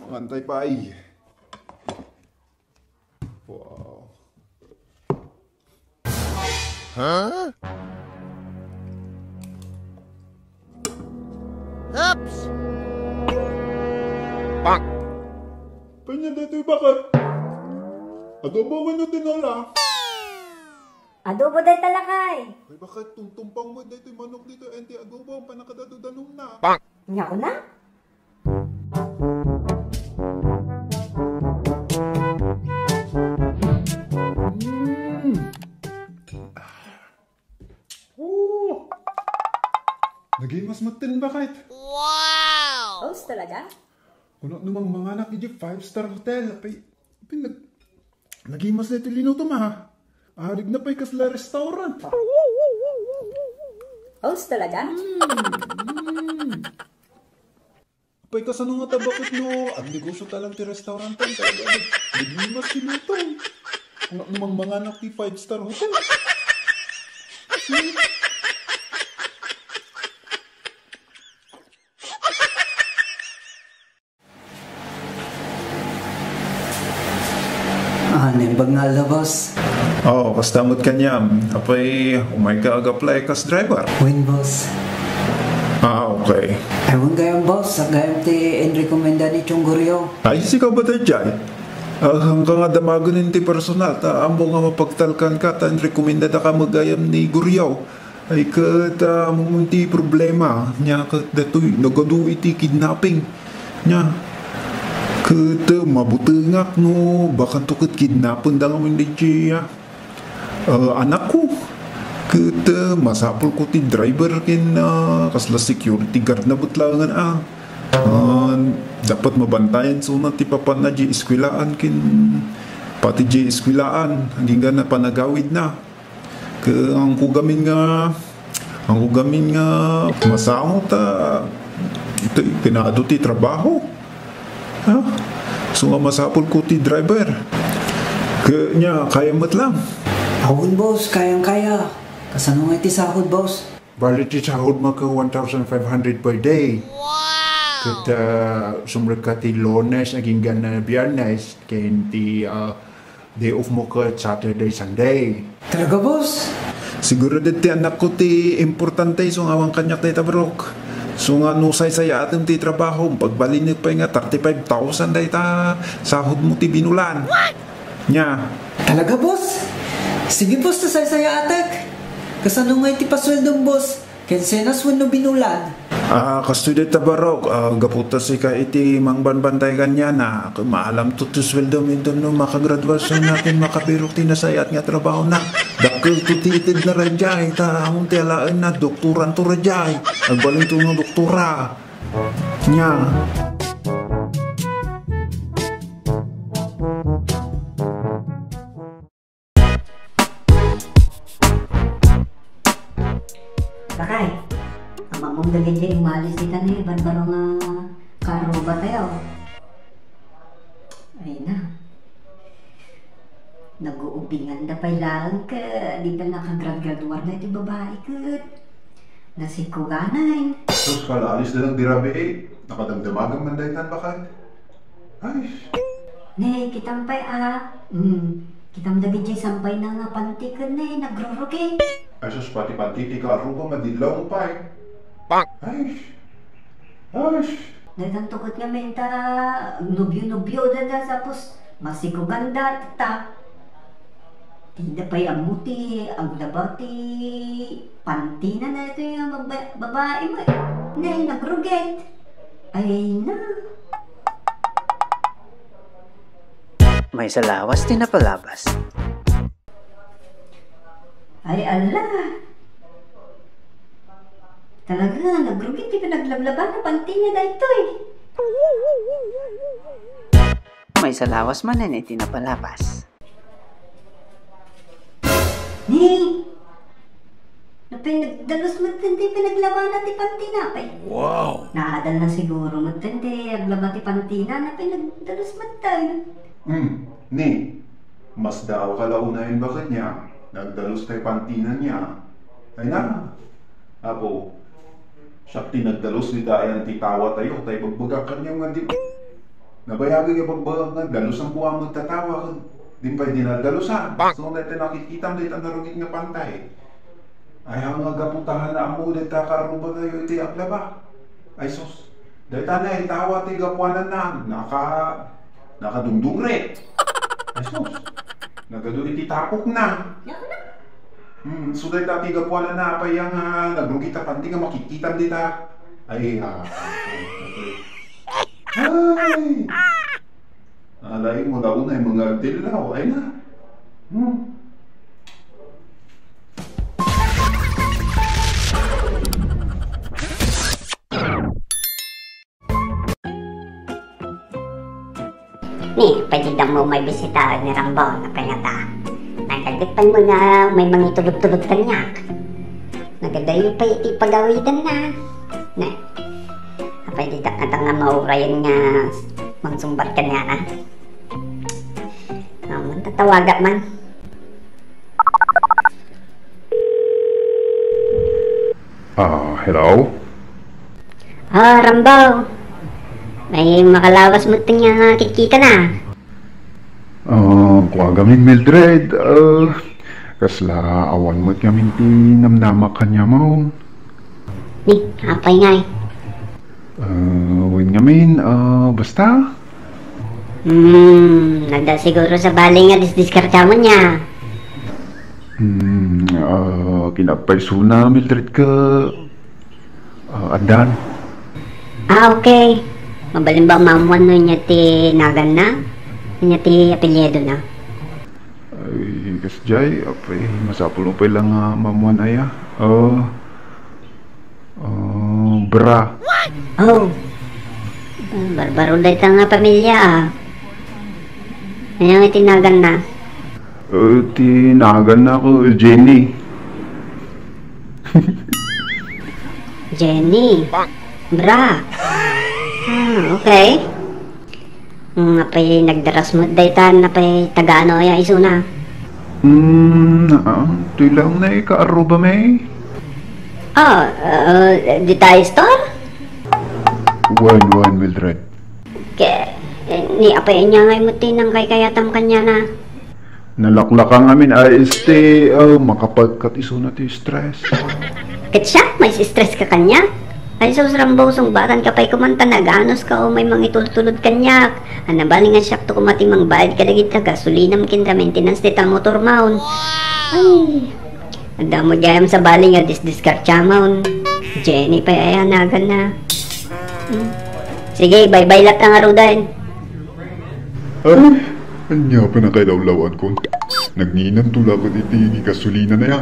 Speaker 1: Mangantay pa ay. Wow.
Speaker 11: Huh? Oops! Bonk!
Speaker 1: Kanya dito bakit? Adobo ko nyo tinola.
Speaker 10: Adobo day talakay.
Speaker 1: Ay bakit tungtumpang mo dito manok dito enti adobo ang panakadadudanong na.
Speaker 11: Bonk!
Speaker 10: Nga ko na?
Speaker 1: Naging mas matin bakit?
Speaker 11: Wow!
Speaker 10: Os talaga?
Speaker 1: Kuno namang mga anak di 5-star hotel. Naging mas dito linuto ma. Arig na pa'y kasla restaurant.
Speaker 10: Os talaga?
Speaker 1: Pa'y kasano nga tabakit no. Ang negosyo talang ti restaurant talaga. Naging mas linuto. Kuno namang mga anak di 5-star hotel.
Speaker 4: Nimbag nga labas.
Speaker 1: Oo, kastamot kanyam. Apay, umay ka ag-apply kas driver.
Speaker 4: Win, boss.
Speaker 1: Okay.
Speaker 4: Ewan gayong boss, gayong ti in-recommenda ni Chongguryo.
Speaker 1: Ay, sikaw ba tayo dyan? Hanggang nga damagunin ti personal, ambo nga mapagtalkan ka, rekomenda ka magayam ni Guryaw. Ay kat munti problema, nya kat datoy, nagadu iti kidnapping. Nya, Kete mabutengak no, bahkan tukut kidnapan dalam DJ ya. Anakku, kete masapul ko ti driver kin kasla security guard na butlangan dapat mabantayan so na ti papan na di iskwilaan kin pati di iskwilaan hanggang na panagawid na. Ang kugamin nga masango ta ito pinado ti trabaho. So nga masapul ko ti driver. Kanya kaya mat lang.
Speaker 4: Awon boss, kayang-kaya. Kasano nga ti sahod boss?
Speaker 1: Bali ti sahod maka 1,500 per day. Wow! Kata sumrek ka ti Lunes naging gana Biyernes ken ti day off mo ka Saturday, Sunday.
Speaker 4: Talaga boss?
Speaker 1: Siguro dito anak ko ti importante so nga awang kanyak tayo tabarok. So nga nusay saya ating ti trabaho pagbalinig pa nga 35,000 day ta sahod mo ti binulan. What? Nya.
Speaker 4: Talaga boss? Sige boss, tasay-saya atek. Kasano nga iti pasweldong boss? Kensenas wano binulan.
Speaker 1: Kastudet tabarok, gaputa si ka iti mangbanbantay kanya na maalam to sweldo minto no makagraduasyon natin makapirok tinasayat nga trabaho na. Dakil tutitid na rajay, ta among tiyalaan na doktoran to rajay. Agbaling to ng doktora. Nya.
Speaker 6: Bakay, ang mamong dagin din umalis dito na eh, barbaro nga karoba tayo. Ay na. Nag-uubingan na pailaan ka, di ba nakagraduar na iti babae ka. Nasikuganan.
Speaker 1: Sus, kalaalis na lang dirabi eh. Nakadamdamagang mandaytan bakal. Ay.
Speaker 6: Ne, kitampay kitam dagin dyan sampay na nga pantikan na eh, nagrurugi.
Speaker 1: Ay sus, pati-pati ka aruba madilaw mo pa eh. Ay. Ay.
Speaker 6: Datang tukot nga menta, nubyo-nubyo dada, tapos masikuganda, tata. Tinda pa'y amuti, ang labati, pantina na ito yung babae mo. Nay, nagruget. Ay na.
Speaker 4: May salawas din na palabas.
Speaker 6: Ay ala. Talaga, nagruget, di pa naglablaban na pantina na ito eh.
Speaker 4: May salawas man na iti na palabas.
Speaker 6: Ni! Napinagdalos mo tindi, pinaglaban na ti pantina pa.
Speaker 1: Wow!
Speaker 6: Naadal na siguro mo tindi, aglaba ti pantina na pinagdalos mo tayo.
Speaker 1: Ni, mas daw kalaunayin ba kanya? Nagdalos tayo pantina niya. Ay na, ako, siya tinagdalos ni dayan ti tawa tayo bagbaga kanya nga di. Nabayagay yung bagbaga nga, dalos ang buwang magtatawa ka. Di pa dinadalusan. So natin nakikita mo dito ang narungit nga pantay. Ay ang gaputahan na mo dito karuba tayo iti aglaba. Ay sus, dito na itawa ti gapuanan na nakadungdungre. Ay sus, nagado iti tapok na. So dito ti gapuanan na apay ang nagrungit na panti nga makikita dito. Ay ay! Alay mo daw na yung mga dilaw, ay na.
Speaker 6: Ni, pwede daw mo may bisita ni Rambo na pangata. Nagagdipan mo na may mga tulog-tulog kanyak. Nagadayo pa iti pagawitan na. Ne, pwede da nga maurayan nga mangsumbat ka niya na. Tatawaga man.
Speaker 1: Hello?
Speaker 6: Rambo. May makalawas mo ito niya kikita na.
Speaker 1: Kuwagamin Mildred, kasla awan mo't gamin ti namnama kanya mo.
Speaker 6: Ni, apay nga eh.
Speaker 1: Win gamin, basta?
Speaker 6: Nagda siguro sa bali nga diskarta mo niya.
Speaker 1: Kinapay suna Mildred ka. Adan.
Speaker 6: Okay. Mabalimba mamuan no niya ti nagan na, niya ti apelyedo na.
Speaker 1: Ay, kasjay, apay, masapulong pa lang mamuan aya. Bra.
Speaker 6: Oh, barbaro dahil nga pamilya ah. Ano nga tinagan na?
Speaker 1: Tinagan na ako, Jenny.
Speaker 6: Jenny? Bra? Okay. Napay nagdaras mo daytan, napay tagaano ya iso na.
Speaker 1: Ito lang na ika-aruba may.
Speaker 6: Di tayo store?
Speaker 1: One, Mildred.
Speaker 6: Ni apay niya ngay mutinang kay kayatam kanya na.
Speaker 1: Nalaklakang amin makapagkat iso na ti stress.
Speaker 6: Kat siya, may stress ka kanya? Ay sus rambosong batan kapay kumanta naganos ka o may mangitultulod kanyak. Anabalingan siya to kumatimang bayad kadagit na gasolina makinda maintenance dita motor maun. Ay, ada mo jayam sa baling nga diskarcha maun. Jenny pa ayanagan na. Sige, bye-bye lat ang arudan.
Speaker 1: Ay, anya pa na kailawlawan ko. Nagninam tula ko iti gasolina na ya.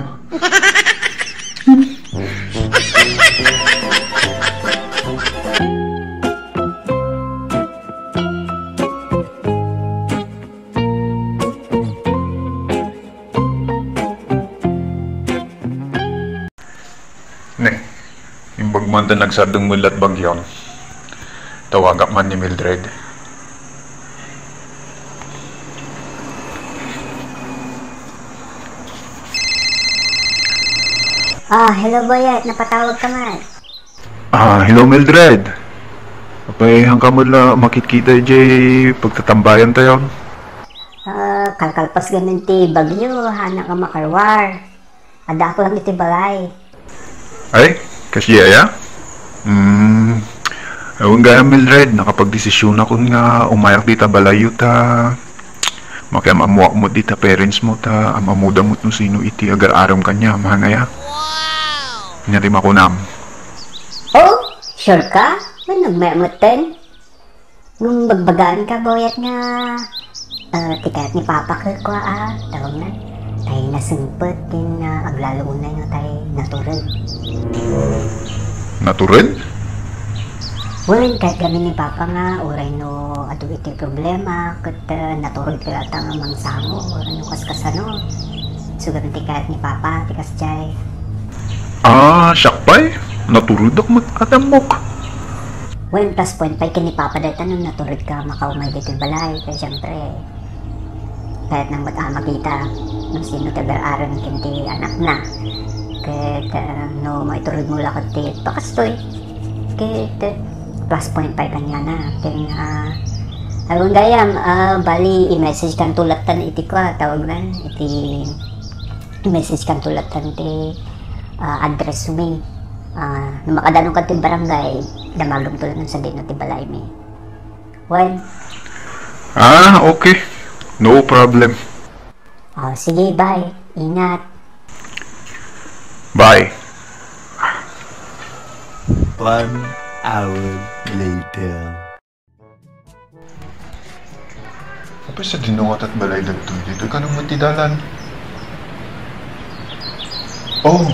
Speaker 1: Imbag man nagsardong mulat bagyon. Tawagak man ni Mildred.
Speaker 6: Hello Boyet, napatawag ka man.
Speaker 1: Hello Mildred. Apay hangka mo la makikita jay pagtatambayan tayo.
Speaker 6: Kalkalpas ganun ti bagyo, hana ka makarwar. Ada ako lang iti balay.
Speaker 1: Ay, kasi ya? Ewan gaya Mildred, nakapag-desisyon ako nga umayak dita balayo ta. Makiamamuak mo dita parents mo ta, amamudang mo no sino iti agar-aram kanya, mahangaya. Nyari makunam.
Speaker 6: Oh, sure ka? May nagmayamutin? Nung bagbagaan ka, Boyet nga, tikayat ni Papa ko tawag na. Tayo nasumpot, din aglalunay na tayo naturid.
Speaker 1: Naturid?
Speaker 6: Well, kahit kami ni Papa nga, oray no, ato iti problema, kat naturid ka lata nga mangsango, oray no kaskasano. So, ganun tikayat ni Papa, tikas jay.
Speaker 1: Syakpay? Naturud ako matatamok.
Speaker 6: Well, plus point pa kini Papa dahil tanong naturid ka makaumay dito yung balay. Kaya syempre, kahit nang makita nung sino tagal-aral ng kinti anak na. Kaya no, maiturod mo lakot ti pakastoy. Kaya plus point pa kanya na. Kaya awang gayam, bali i-message kang tulatan iti ko, tawag na. I-message kang tulatan ti address mo. Nung makadanong ka ti barangay, damagam tulad ng sandin na ti balay mo. Well,
Speaker 1: okay. No problem.
Speaker 6: Sige, bye. Ingat.
Speaker 1: Bye.
Speaker 9: 1 hour later.
Speaker 1: Apa sa dinuwat at balay dagto dito ka nang matidalan? Oh!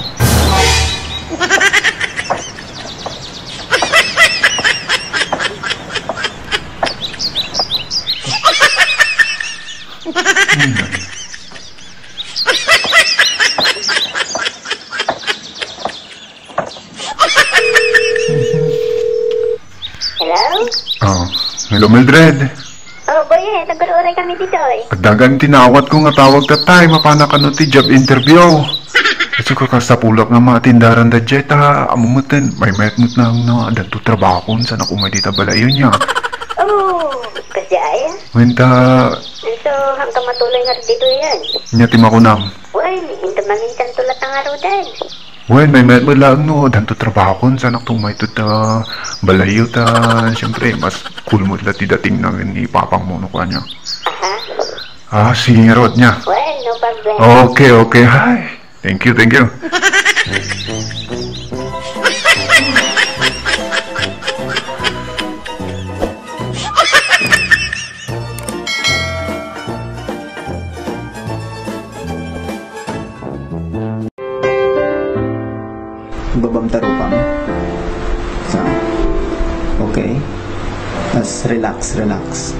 Speaker 1: Hello Mildred.
Speaker 6: Boy, naguluray kami dito eh.
Speaker 1: Pagdagan tinawat ko nga tawag tatay, mapana ka no ti job interview. Kasi ko kasapulak nga mga tindaran da jet ha, amumutin, may metmut na nga dato trabaho kung saan ako may dita balayon niya.
Speaker 6: Kasi ay?
Speaker 1: Wenta...
Speaker 6: So, hanggang matuloy nga dito yan.
Speaker 1: Nyatim ako nam.
Speaker 6: Well, hindi maminsan tulad ng araw din.
Speaker 1: Well, may metmut lang no, dato trabaho kung saan ako may tuta balayo ta. Siyempre, mas kulmut lang ti dating na ni papang mo no kanya. Sige nga rod niya.
Speaker 6: Well, no problem.
Speaker 1: Okay, hi. Thank you.
Speaker 3: Okay. Let's relax, relax.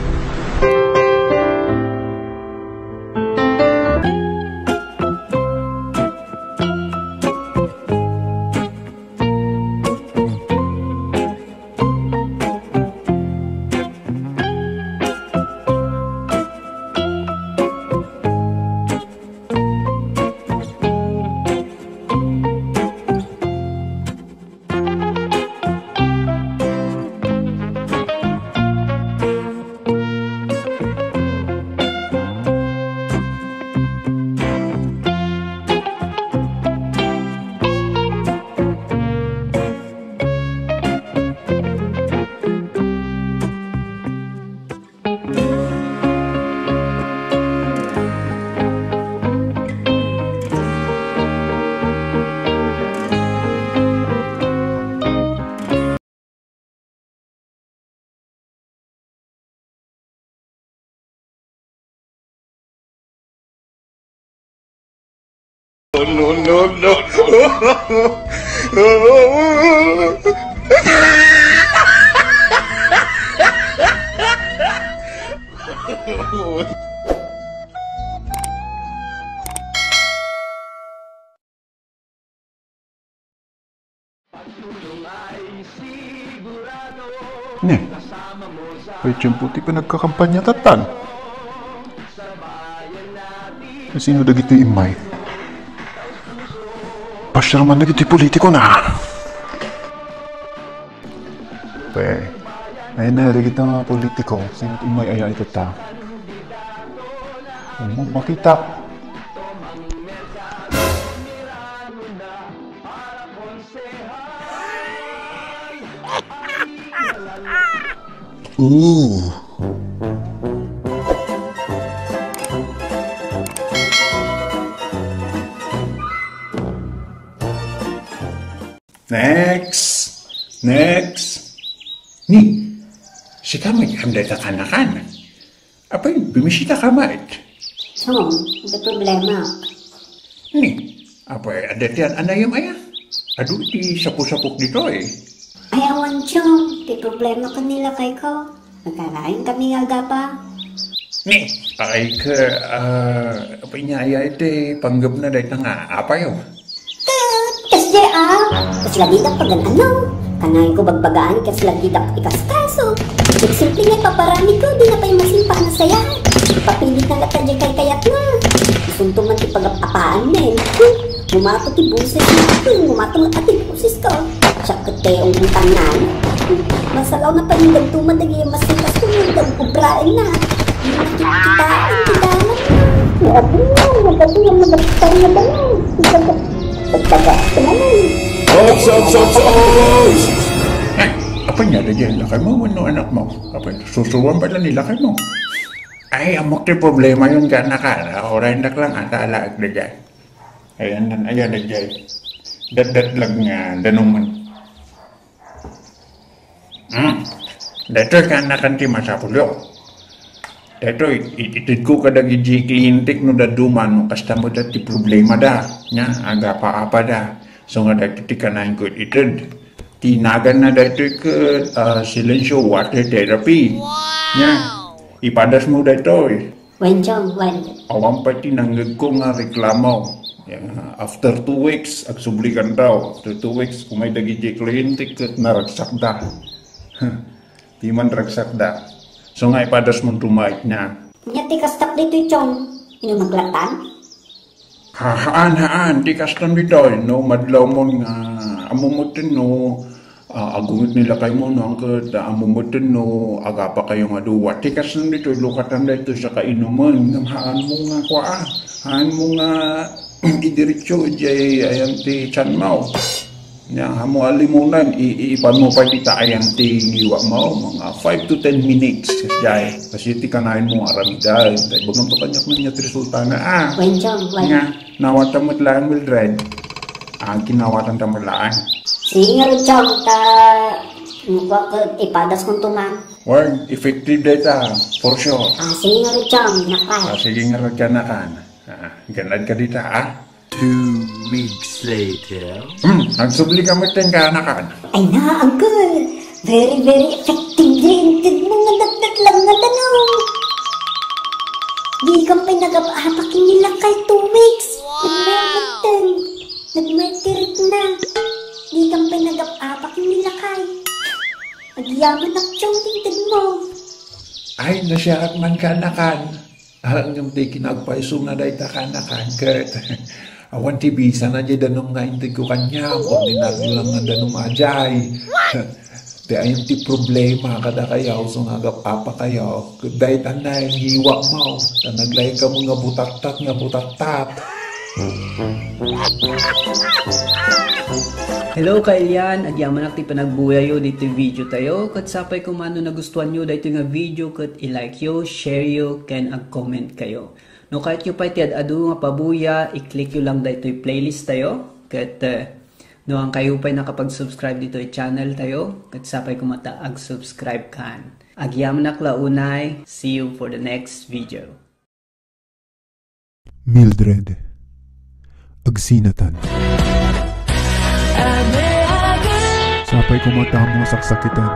Speaker 1: Nih, Peceng Putih pa nagkakampanya tatan. Sino na gitu imay? Pasyal man na gitu politiko na. Ayun na kita mga politiko. Sino imay aya ito ta? Makita. Next. Ni, si kamay hamday ka kanakan. Apa yung bimisita kamay?
Speaker 6: Chong, ada problema.
Speaker 1: Ni, apa ada tiyan anay yung aya? Aduh, di sapok-sapok dito eh.
Speaker 6: Ayawan, Chong. Di problema kanila kay ko. Nagkarain kami nga pa.
Speaker 1: Ni, ay ka, apa niya aya ite, panggap na dahi nga, apa yun?
Speaker 6: Kasi kasi lagi na pag ano. Kanay ko bagbagaan kasi lagi na ikaskaso. Simple nga paparami ko, di na pa yung masimpa na saya. Papilit na lata dyan kayat na. Isunto man ti pag-apaan na eh. Mumato ti buses na. Mumato at ti buses ko. Siya kate ang tangan. Masalaw na pa yung gantuman na yung masipas ko yung gagkubrain na. Kitaan na. Naku mo, magato yung magkakitang na ba yun? Pagtaga ko naman.
Speaker 1: Ops! Apa niya dyan? Lakay mo, ano anak mo? Apa, susuwan pala nilakay mo. Ay, amok ti problema yun ka na ka. Oray nak lang ata alaag na dyan. Ayan na dyan. Dat lang nga, danuman. Dato ka na kanti masapulyo. Dato, itid ko kadag iji klientik no daduman no kasta mo dati problema da. Nya, aga pa-apa da. So nga dati tikanayin ko itid. Tinagan na dati ke silensyo water therapy. Nya, ipadas mo dito eh.
Speaker 6: When?
Speaker 1: Awang pati nanggag ko nga reklamo. After 2 weeks, agsublikan daw. After 2 weeks, kung may dagiti klientik naragsak da. Di man ragsak da. So nga ipadas mo tumait na.
Speaker 6: Nyati kastak dito Chong. Ino maglatan?
Speaker 1: Haan. Di kastan dito. No, madlaw mo nga amumutin no. Agungot nila kayo mo no. Angkat amumutin no. Agapa kayo nga duwa. Di kastan dito. Lukatan dito sa kainuman. Haan mo nga kwa. Haan mo nga idiretso jay ayan ti chan mo. Nya hamo alimunan iipan mo pa dita ayan ti iwa mo mga 5 to 10 minutes jay kasi ti kanain mo aramida dai bagam to kanyak man nya resulta na
Speaker 6: When?
Speaker 1: Nya nawatan mo lang Mildred kinawatan ta malaan
Speaker 6: Sige rin Chong ta mukha ko ipadas kong tuman
Speaker 1: Word effective data for sure
Speaker 6: sige rin Chong nakay
Speaker 1: sige nga rin ka na kan ganad ka dita 2 weeks later nagsubli ka mo ten ka na kan
Speaker 6: ay na uncle Very, very effective rin. Mga datdat lang na tanong. Di kang pinag-apakin nila kay 2 weeks. Nagmamaten. Nagmatirik na. Di kang pinag-apakin nila kay. Agyaman at siyang tintin mo.
Speaker 1: Ay, nasyaak man kanakan. Alam niyong di kinagpaisong na dahi kanakan. Kat, awan ti bisa na di danong nga intig ko kanya. Ordinaryo lang nga danong ajay. Di ayun ti problema kada kayaw. So nga apa kayaw. Dahi tanay, hiwa mo. Naglay ka mo nga butak-tak.
Speaker 4: Hello kailyan, agyaman akti panagbuyayo dito video tayo. Kat sapay kung ano nagustuhan nyo dito nga video, kat i-like yo, share yo, ken ag-comment kayo. No kahit nyo pa iti adu nga pabuya, i-click yo lang dito yung playlist tayo. Kat no ang kayo pa'y nakapag-subscribe dito yung channel tayo. Kat sapay kung mata ag-subscribe kan. Agyaman akla unay, see you for the next video.
Speaker 1: Mildred, agsinatan. Sapay kumata mo saksakitan.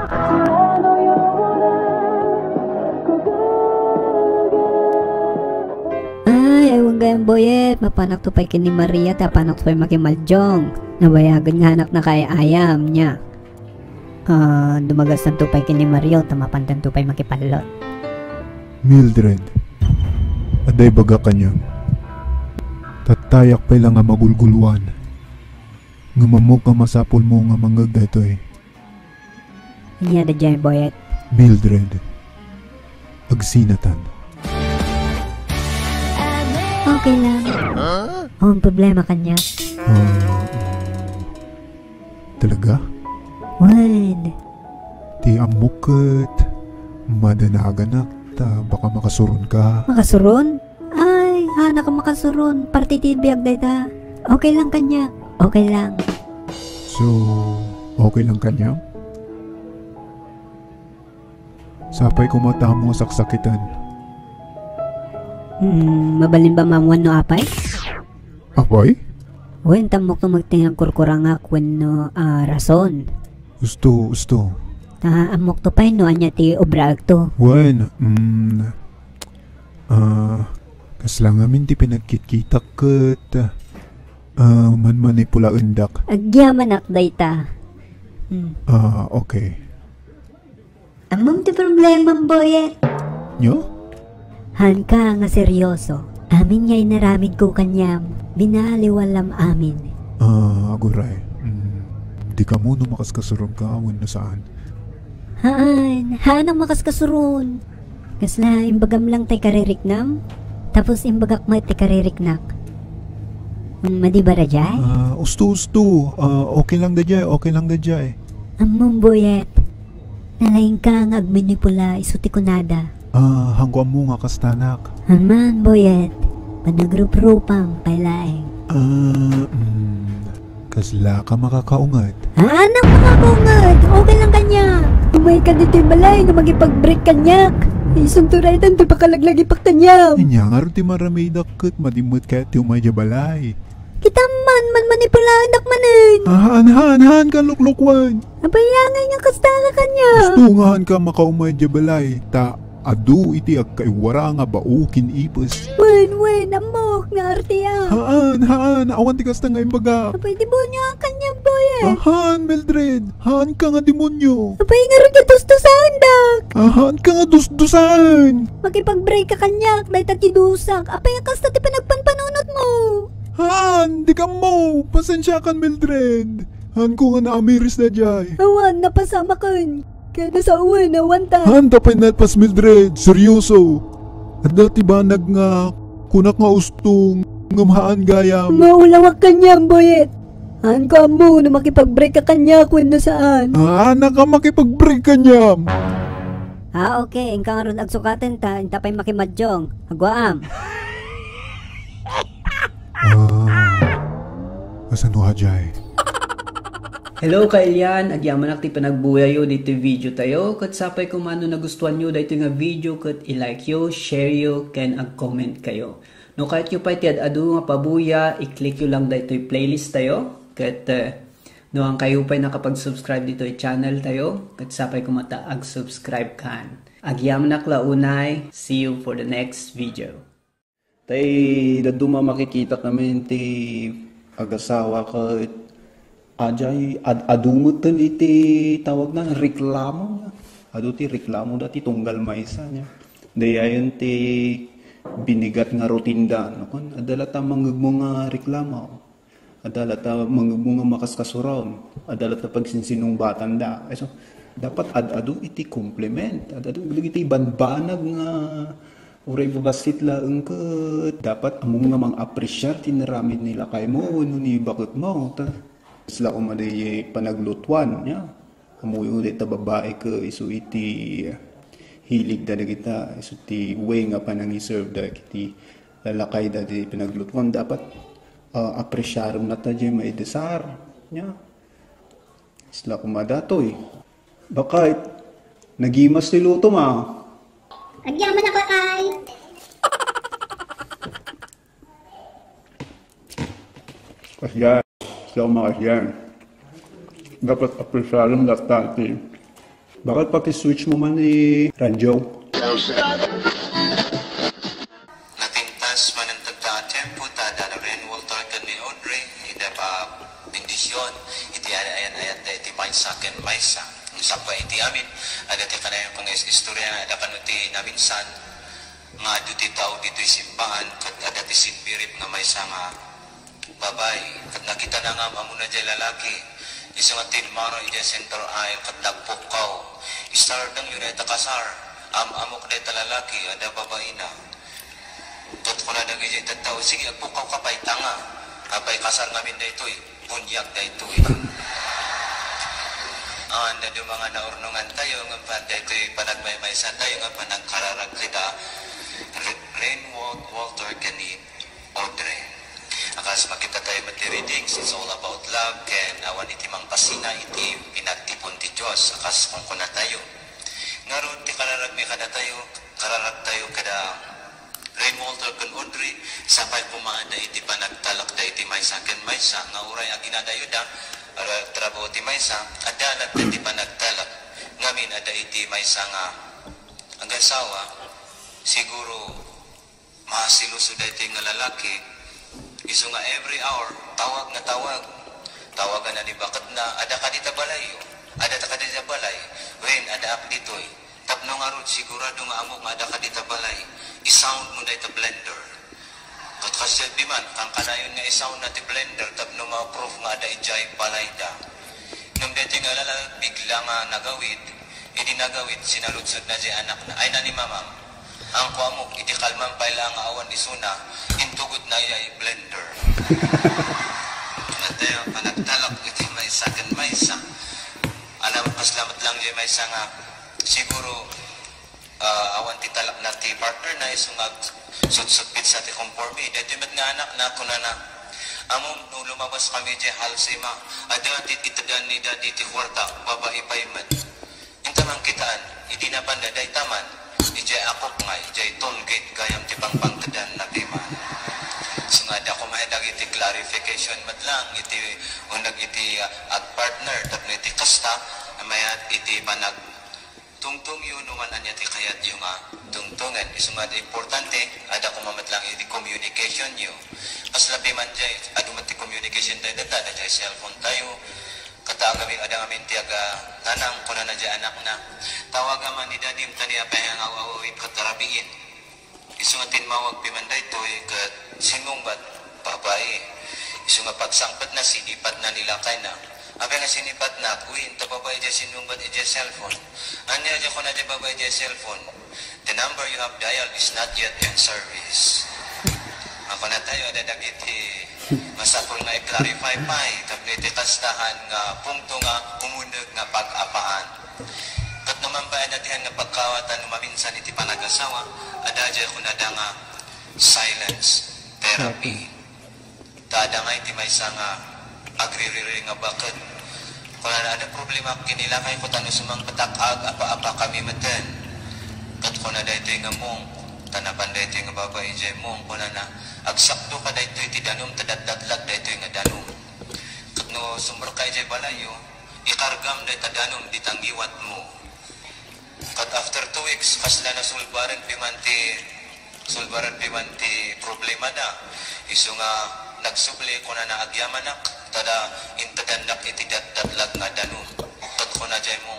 Speaker 10: Ay, ewan gayang boyet. Mapanak to pa'y kini Maria, tapanak to pa'y makimaljong. Nabayagan nga anak na kay ayam niya. Dumagas na to pa'y kini Maria, tamapantan to pa'y makipalot.
Speaker 1: Mildred, aday baga kanya. Tatayak pa'y lang nga magulguluan. Ngamamok ka masapol mo nga manggag dito eh.
Speaker 10: Iya da dyan, boyet.
Speaker 1: Mildred, agsinatan.
Speaker 10: Okay lang. Ang problema kanya.
Speaker 1: Talaga?
Speaker 10: Wan.
Speaker 1: Ti amukat, madanagan na, baka makasurun ka.
Speaker 10: Makasurun? Ay, hana ka makasurun. Partitibiyag data. Okay lang kanya. Okay lang.
Speaker 1: So, okay lang kanya? Sapay kumata mo saksakitan.
Speaker 10: Mabalin ba mamuan no apay?
Speaker 1: Apay?
Speaker 10: Wen tamok to magtingang kurkuranga kwen no rason.
Speaker 1: Gusto.
Speaker 10: Amok to pay no anya ti obrag to.
Speaker 1: Wen, kaslang amin ti pinagkit-kitak kat. Manipula undak.
Speaker 10: Agyaman ak dayta.
Speaker 1: Okay.
Speaker 6: Among ti problema, boyet.
Speaker 1: Nyo?
Speaker 10: Han ka nga seryoso. Amin nga'y naramid ko kanyam. Binaliwalam amin.
Speaker 1: Aguray. Di ka mo makaskasurong ka awan na saan.
Speaker 10: Haan ang makaskasurong. Kasla imbagam lang tay kaririknam. Tapos imbagak mo tay kaririknak. Madiba ra jay?
Speaker 1: Usto. Okay lang da jay.
Speaker 10: Among boyet. Nalaing ka nga agmanipula isuti ko nada.
Speaker 1: Hanggang mo nga kastanak.
Speaker 10: Aman boyet. Panagrupropang pailaeng.
Speaker 1: Kasla ka makakaungat.
Speaker 10: Anang makakaungat? Okay lang kanya. Umay ka dito yung balay na magipag-break kanyak. Isunturay tan to pakalaglagi paktanyaw.
Speaker 1: Inya nga rin ti maramay dakot madimot kaya ti umay balay.
Speaker 10: Kita man manipula anak manin.
Speaker 1: Han ka luklukwan.
Speaker 10: Abayangay nga kastala kanya.
Speaker 1: Gusto ka makaumay balay. Ta adu iti agkaiwara nga baukin ipos.
Speaker 10: Wen, amok nga artiya.
Speaker 1: Haan, awan ti kasta nga imbaga.
Speaker 10: Abay, demonyo ang kanya, boye.
Speaker 1: Haan, Mildred, haan ka nga demonyo.
Speaker 10: Abay, nga rin ka dus-dusan, dak.
Speaker 1: Haan ka nga dus-dusan.
Speaker 10: Makipag-break ka kanyak, dahil tatidusak. Abay, nga kasta ti panagpanpanunot mo.
Speaker 1: Haan, di ka mo. Pasensya kan, Mildred. Haan ko nga naamiris na jay.
Speaker 10: Awan, napasama kan. Kaya nasa uwan, awan ta.
Speaker 1: Haan, tapay natpas, Mildred. Seryoso. At dati ba nga kunak nga ustong ngamahaan gayam.
Speaker 10: Maulawak kanya, boyet. Haan ka mo na makipag-break ka kanya kung na saan.
Speaker 1: Na ka makipag-break kanya.
Speaker 10: Okay. Ingka nga ron agsukatan ta. Inta pa'y makimadjong. Agwaam.
Speaker 1: Asan mo hajay?
Speaker 4: Hello kailyan, agyaman akti panagbuyayo dito video tayo. Kat sapay kung ano nagustuhan nyo dito nga video, kat i-like yo, share yo, ken ag-comment kayo. No kahit nyo pa iti adu nga pabuya, i-click yo lang dito yung playlist tayo. Kat Noang kayo pa'y nakapag-subscribe dito ay channel tayo, kat sapay kumata ag-subscribe kan. Agyam naklaunay, see you for the next video.
Speaker 12: Tay daduma makikita kami ti agasawa ka ajay adumot tan iti tawag na reklamo niya. Adu ti reklamo dati tunggal maysa niya. Dayayon ti binigat nga rutinda no kon adala ta mangugmo nga reklamo. Adala ta mangugmo nga makaskasuron. Adala ta pagsinsinong batanda. So dapat adu iti compliment. Adu iti banbanag nga uray babasit lang ka. Dapat among nga mang-appreciate tinaramid nila kay mo no ni bakit mo ta. Sila umaday panaglutuan niya. Amoy ulit ta babae ka iso iti hilig da kita iso ti way nga panang iserve da iti lalakay da di pinaglutuan dapat apreciarum na ta di may desar niya. Sila kumadatoy. Bakit nagimas ti luto ma?
Speaker 13: Agyaman ako ay.
Speaker 1: Kasyan. Sila kumakasyan. Dapat apreciarum na tati.
Speaker 12: Bakit paki-switch mo man ni radyo?
Speaker 14: Natintas man ang tagta-tempo ta dalarin Walter kan ni Audrey ida pa bendisyon iti ayan da iti maysaken maysa usap iti amin ada ti kanayang pang-istorya ada panuti namin san nga duti tao dito simbahan kat ada ti sinbirit nga maysa nga babay kat nakita na nga amuna di lalaki isang atin maro iti center aisle kat nagpukaw start ng yuneta kasar amok na ita lalaki ada babae na tot ko na nagiging tataw sige agpukaw ka pa'y tanga apay kasar ngamin na ito'y bunyag na ito'y anda do mga naurnungan tayo nga pa ito'y panagmaymaysan tayo nga panagkararag kita Rain Walter kani Audrey akas makita tayo mati-readings it's all about love ken awan iti mang pasina iti pinagtipon ti Diyos akas kung kuna tayo ngaron ti kararag may kada tayo kararag tayo kada Rain Walter ken Audrey sapay pumada iti panagtalak da iti maysa ken maysa nga uray aginadayo da trabaho ti maysa adalat da iti panagtalak ngamin ada iti maysa nga ang asawa siguro mahasiluso da iti nga lalaki iso nga every hour tawag na tawag tawagan na ni bakit na ada ka dita balay ada ta ka dita balay when ada ap ditoy tapno nga rod sigurado nga amo nga ada ka dita balay i-sound mo na ito blender kat kasi biman kang kanayon nga i-sound na ti blender tapno ma-proof nga ada ijay balay da nung deti nga lala bigla nga nagawid hindi nagawid sinalutsod na di anak na ay na ni mamam ang kuamok iti kalman paila nga awan isuna intugot na iya blender natayo panagtalak iti maysa ken maysa alam paslamat lang di maysa nga siguro awan ti talak na ti partner na isungag sutsupit sa ti conforme dati met nga anak na kuna na among nung lumabas kami di halsima ada tititadan ni dadi ti kwarta babae payman intamang kitaan hindi na pandaday taman ijay akop nga, ijay toll gate gayam ti pangpangtadan na timan. So nga da ko maedag iti clarification matlang iti unag iti ag-partner tapno iti kasta mayat iti panag tungtung yun naman anya ti kayat yung tungtungan. Iso nga importante ada ko mamatlang iti communication nyo. Paslapi man jay adumat ti communication tayo data da jay cellphone tayo katagami ada ngamin ti aga tanang kuna na dyan anak na tawaga man ni dadim tani apay ang awawin katarabiin iso nga tinmawag pimanday to kat sinong bat babae iso nga pagsangpat na sinipat na nilakay na apay nga sinipat na uwin ta babae dyan sinong bat dyan cellphone anya dyan ko na dyan babae dyan cellphone the number you have dialed is not yet in service ako na tayo ada dagiti masapol nga i-clarify pa tapos iti kastahan nga punkto nga umunag nga pag-apaan kat naman ba natihan nga pagkawatan maminsan iti panag-asawa adadya ko na da nga silence therapy tada nga iti maysa nga agririri nga bakit kung na ada problema kinila kayo ko tanong sumang patakag apa-apa kami maten kat ko na da ito nga mong tanapan da ito nga babae jay mong ko na agsakto ka da ito iti danom tadadadlag da ito nga danom kat no sumber kay jay balayo, ikargam day tadanom ditanggiwat mo. Kat after 2 weeks, kasla na sulbaran pimanti problema na. Iso nga nagsubli ko na naagyaman na, tada intadandak iti datdatlag nga danum. Kat ko na jay mo,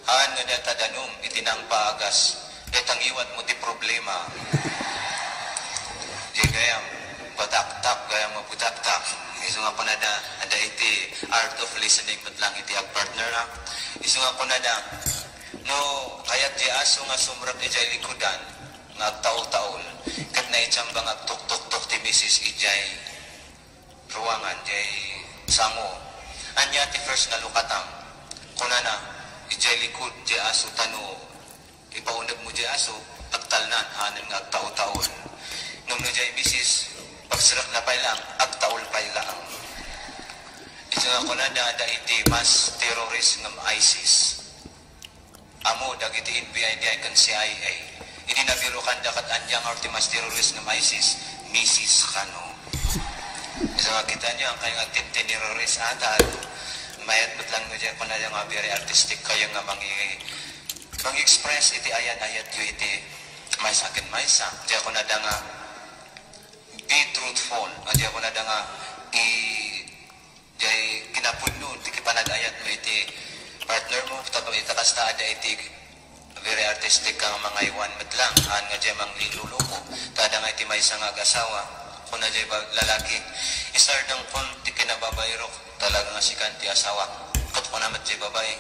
Speaker 14: haan nga data danum iti nang paagas, detanggiwat mo ti problema. Jay gayam, pataktak, gayam maputaktak. Iso nga kunada, ada iti art of listening matlang iti ag-partner na. Iso nga kunada, no, kayat di aso nga sumrap ijay likudan, nga agtaol-taol, kat na itsambang agtuk-tuk-tuk ti Mrs. Ijay ruangan, jay sango. Anya ti first nga lukatam, kunana, ijay likud, jay aso tano, ipaunag mo jay aso, agtalnan, hanan nga agtaol-taol. Nung no jay Mrs. pagsirak na pailang, agtaol pailang. Ito nga kunada, da iti mas terrorist ng ISIS. Amo, dagiti NBI di kan CIA. Hindi nabiro kan dakat anyang ultimas terrorist ng ISIS, Mrs. Kano. Isa nga kita niyo, ang kayong atintin terrorist atal, mayat ba't lang nyo dyan kung na yung very artistic kayo nga mang-express iti ayan-ayat yu iti may sakin may sa. Diya ko na da nga be truthful. Diya ko na da nga jay kinapudno, di kipanag-ayat mo iti partner mo, tapos itakas na ada iti very artistic kang mga iwan matlang, haan nga dyan mang liluluko. Tada nga iti may isang ag-asawa, kung na dyan lalaki, isardang kung di kinababayrok, talaga nga si kanti asawa. Kat ko naman dyan babae,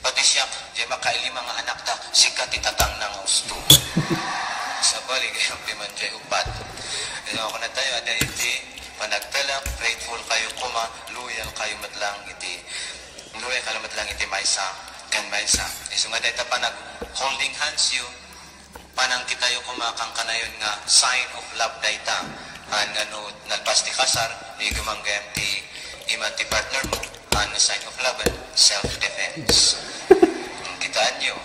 Speaker 14: pati siya, dyan makaili mga anak ta, sikat itatang ng gusto. Sa balik, yung piman dyan upat. Ito ako na tayo, ada iti, panagtalak, grateful kayo kuma, loyal kayo matlang iti. Luwe kalamat lang iti maysa, kan maysa. Iso nga dahita pa nag-holding hands you, panang kita yung kumakang kanayon nga sign of love dahita. Han nga no, nagpas ti kasar, ni gumanggayam ti iman ti partner mo, han nga sign of love and self-defense. Kitaan nyo,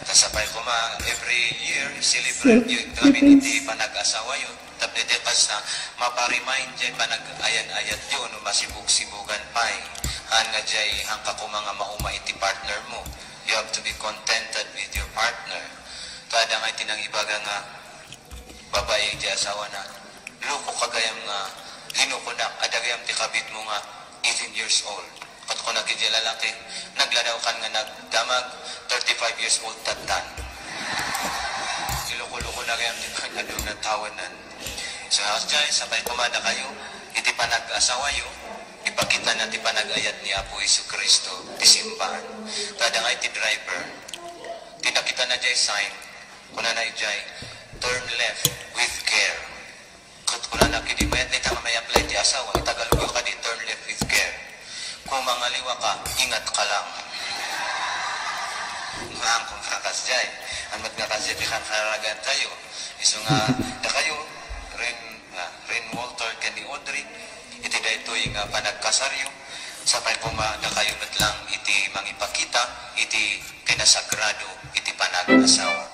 Speaker 14: tasapay kuma every year, celebrate yun, kami iti panag-asawa yun. Tapos iti pas na, maparimind dyan panag-ayan-ayat yun, masibug-sibugan pa'y. Han nga jay hangka ko mga mauma iti partner mo. You have to be contented with your partner. Kada nga itinang ibaga nga babae di asawa na luko kagayam nga linukunak adagayam ti kabit mo nga 18 years old. Kat ko nagkidya lalaki, nagladaw kan nga nagdamag 35 years old tatan. Iluko-luko na gayam ti kanadong natawanan. So jay sabay kumada kayo, iti panag-asawa yo, ipakita na ti panag-ayat ni Apo Jesucristo, ti simbahan. Kada nga iti driver, tinakita na jay sign, kuna na jay, turn left with care. Kuna na kinibayat na itang may apply ti asawa, itagalugyo ka di turn left with care. Kung mangaliwa ka, ingat ka lang. Mahang kung kakas jay, amat nga kasi pikan karagan tayo. Iso nga, na kayo, Ren Walter, Kenny Audrey, iti da ito yung panagkasaryo, sapay pumada kayo matlang iti mangipakita, iti kinasagrado, iti panag-asawa.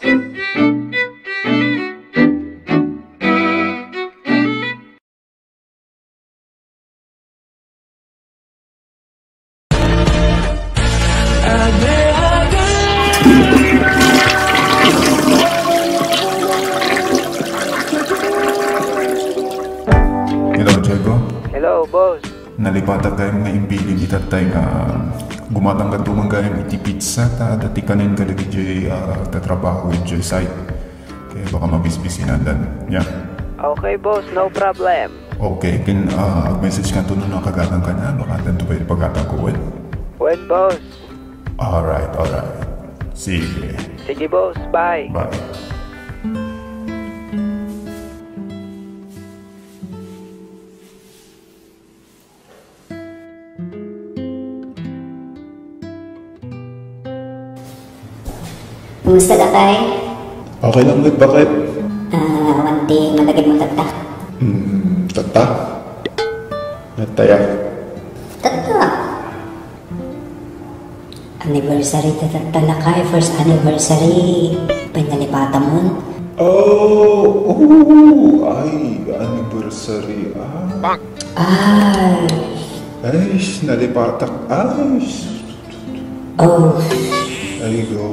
Speaker 7: Hello, boss.
Speaker 1: Nalipata kayo mga imbilin itatay nga gumatang ka tumang kayo iti pizza ta dati kanin ka dati jay tatrabaho with jay site. Kaya baka mabisbisinan dan. Yeah.
Speaker 7: Okay, boss. No problem.
Speaker 1: Okay, message ka to na kagatang ka na. Baka tanto pa yung paggatang ko, well?
Speaker 7: Well, boss.
Speaker 1: Alright. Sige.
Speaker 7: Sige, boss. Bye.
Speaker 1: Bye.
Speaker 13: Kumusta ka kay?
Speaker 1: Okay lang, Wit. Bakit?
Speaker 13: Wanti malagay mo tata.
Speaker 1: Tata? Nataya?
Speaker 13: Tata? Anniversary tata na kay. First anniversary. Pinalipata mo.
Speaker 1: Ay, anniversary.
Speaker 13: Ay,
Speaker 1: Ay, nalipatak. Ay,
Speaker 13: Oh,
Speaker 1: ay go.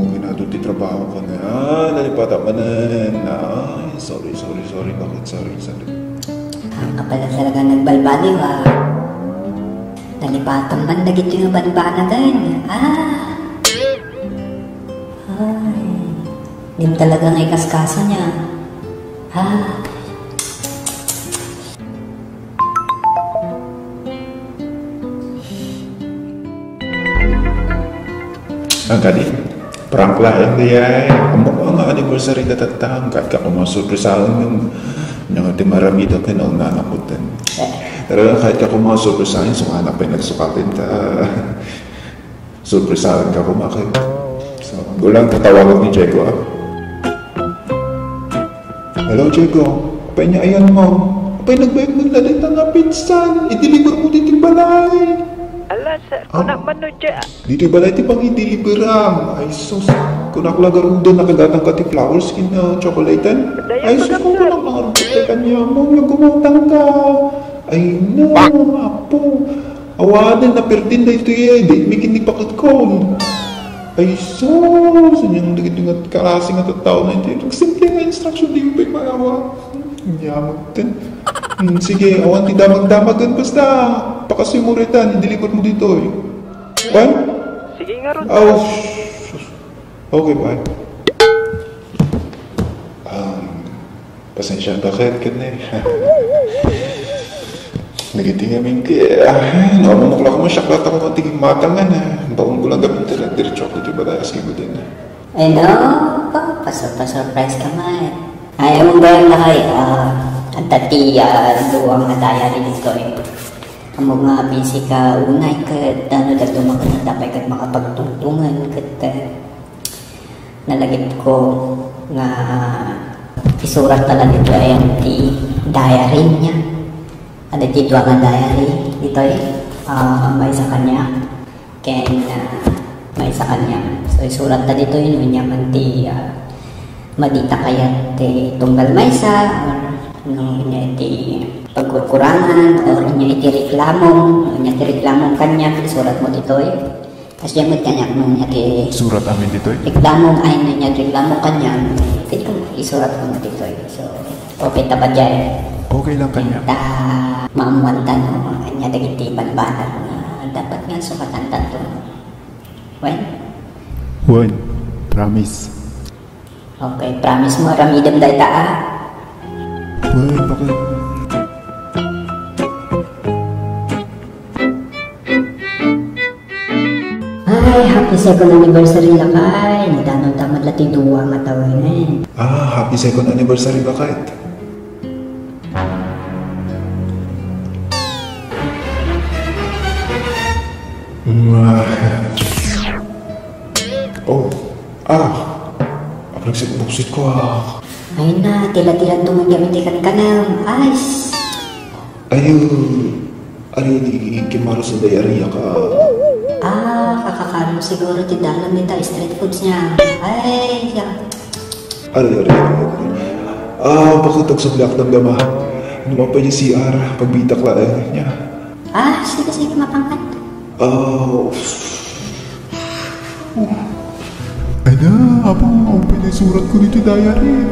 Speaker 1: Ginado ti trabaho ko na. Nalipatak ka na. Ay, sorry. Bakit? Sorry.
Speaker 13: ka pala talaga nagbalbaliw ah. Nalipatan man na gito yung banbanagan. Ay, di mo talaga ngay kaskasa niya.
Speaker 1: Ang kadi, prank lah yang dia. Kamu ang anniversary na tatang. Kahit ka kumasurpresahan yung ati marami daw ka na unanakutan. Pero kahit ka kumasurpresahan, anak pa yung nagsukatin ta. Surpresahan ka kumakit. So, gulang tatawagan ni Diego ah. Hello Diego, apay niya ayan mo. Apay nagbayag mo lalita nga pinsan. I-deliver mo dito yung balay.
Speaker 2: Ala, sir, kunak mano dyan.
Speaker 1: Dito balay ti pang i-deliveram. Ay sus, kunak lagarong doon nakadatang ka ti flowers kin na chocolatean. Ay sus, kung kunak lagarong ka kanya mo, nagumutang ka. Ay no, apo. Awanan na perdin na ito eh. Di mikin ni pakit ko. Ay sus, yung nagitong at karasing at tao na ito. Nagsimple nga instruction di yung pagmayawa. Nyamag din. Sige, awan ti damag-damagan basta. Pakasumuritan, i-deliver mo dito eh. Bye?
Speaker 2: Sige nga ron.
Speaker 1: Okay, bye. Pasensya, bakit ka na eh? Nagitingamin ka. Nakamamukla ko masyaklat ako matiging matangan ha. Baon ko lang gabing talaga diretso ako dito badayas kay ko din ha.
Speaker 13: Ay no, pa-surprise ka man. Ayaw mo ba yung lakay? Ang tatiya, duwang na diary dito eh. Ang mga busy ka unay kat dito makatapay kat makapagtungtungan kat nalagip ko nga isurat tala dito ay ang diary niya. Ada ti dua nga diary dito eh. May sa kanya. Kaya may sa kanya. So isurat ta dito yun niya man ti madita kaya ti tunggal may sa no niya ti pagkukurangan o niya itireklamong kanya surat mo dito eh. Tapos niya magkanya nung niya
Speaker 1: surat amin dito eh?
Speaker 13: Reklamong ay na niya reklamong kanya ito isurat mo dito eh. So okay ta ba dyan?
Speaker 1: Okay lang kanya.
Speaker 13: Maamuantan mo niya dagitiban banat na dapat nga sukatan tato.
Speaker 1: When? Promise.
Speaker 13: Okay, promise mo ramidam dahil
Speaker 1: bakit?
Speaker 13: Ay, happy second anniversary lakay. Nadanong tamad lati duwa nga tawin eh.
Speaker 1: Happy second anniversary bakit? Buksit ko
Speaker 13: Ay na, tila-tila tumagamitin ka ng ice.
Speaker 1: Ari kimaro sa diarrhea ka.
Speaker 13: Kakakaroon siguro tidalang nita street foods niya. Ay,
Speaker 1: Ari. Pakutag sa black ng gama. Ano pa niya CR, pagbitak la niya.
Speaker 13: Sige, mapangkat.
Speaker 1: Ay na, abang pinasurat ko dito diary.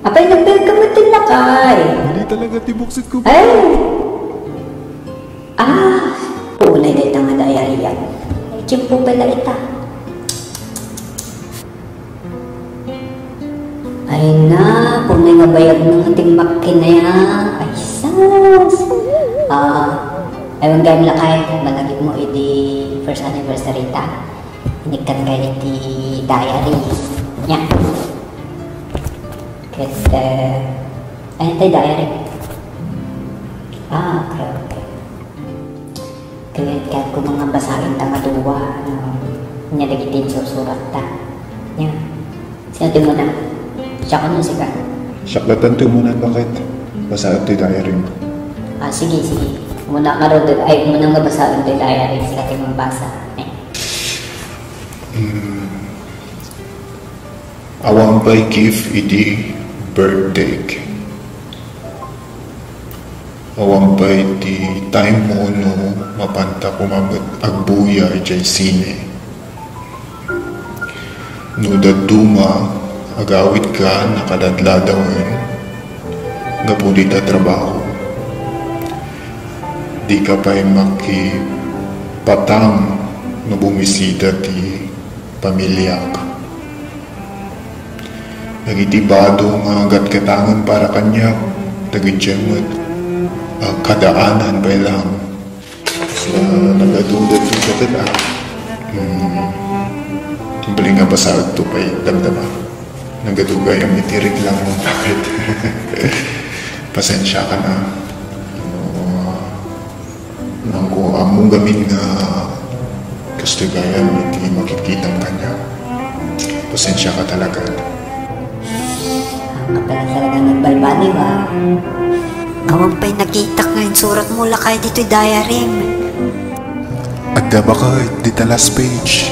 Speaker 13: Apay nagbayag ka matin lakay.
Speaker 1: Hindi talaga tibuksit ko.
Speaker 13: Punay na itang diary yan. Chimpo pala ita. Ay na, punay nga bayag ng ating makina yan. Ay sas. Ewan gayam lakay, malagip mo iti first anniversary ta. Inikan kayo iti diary. Nya. Ayun tayo diary. Okay. Kaya ko mga basahin ta maduwa. Nya lagitin susurat ta. Nya. Sinatin mo na. Siya ko na siya.
Speaker 1: Siyaklatan to muna bakit? Basahin tayo diary mo.
Speaker 13: Sige. Muna nga rin, muna nga basahin tayo diary. Sila tayo mabasa.
Speaker 1: Awang pa'y give iti birthday. Awampay ti time mo no mapanta kumamat agbuya ijay sine. No daduma agawit ka nakadadladawin gapuli ta trabaho. Di ka pa'y makipatang no bumisita ti pamilyak. Nagitibado nga agad katangan para kanya nagidyamat kadaanan pa lang sa nagadudat yung katala. Bali nga ba sa ito pa'y damdama nagadugay ang itirig lang mo bakit. Pasensya ka na. Nang ko among gamin nga kastagayan hindi makikitang kanya. Pasensya ka talaga.
Speaker 13: Ang pala talaga nagbalbani ba? Awang pa'y nakita ngayon surat mo lakay dito'y diary.
Speaker 1: Agda ba ka dito last page?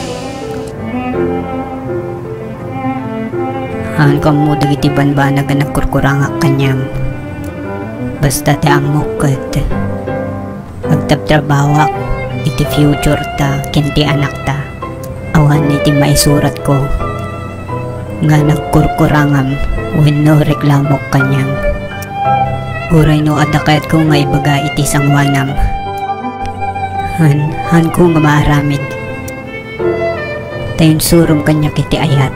Speaker 10: Han ka mo dagitiban ba na nagkurkurangak kanyang. Basta ti amok kat. Agtabtrabawak iti future ta kenti anak ta. Awan iti maisurat ko. Nga nagkurkurangam wenno reklamok kanyang. Uray no adakayat ko nga ibaga iti sangwanam. Han ko nga maaramid. Tayon surum kanya kiti ayat.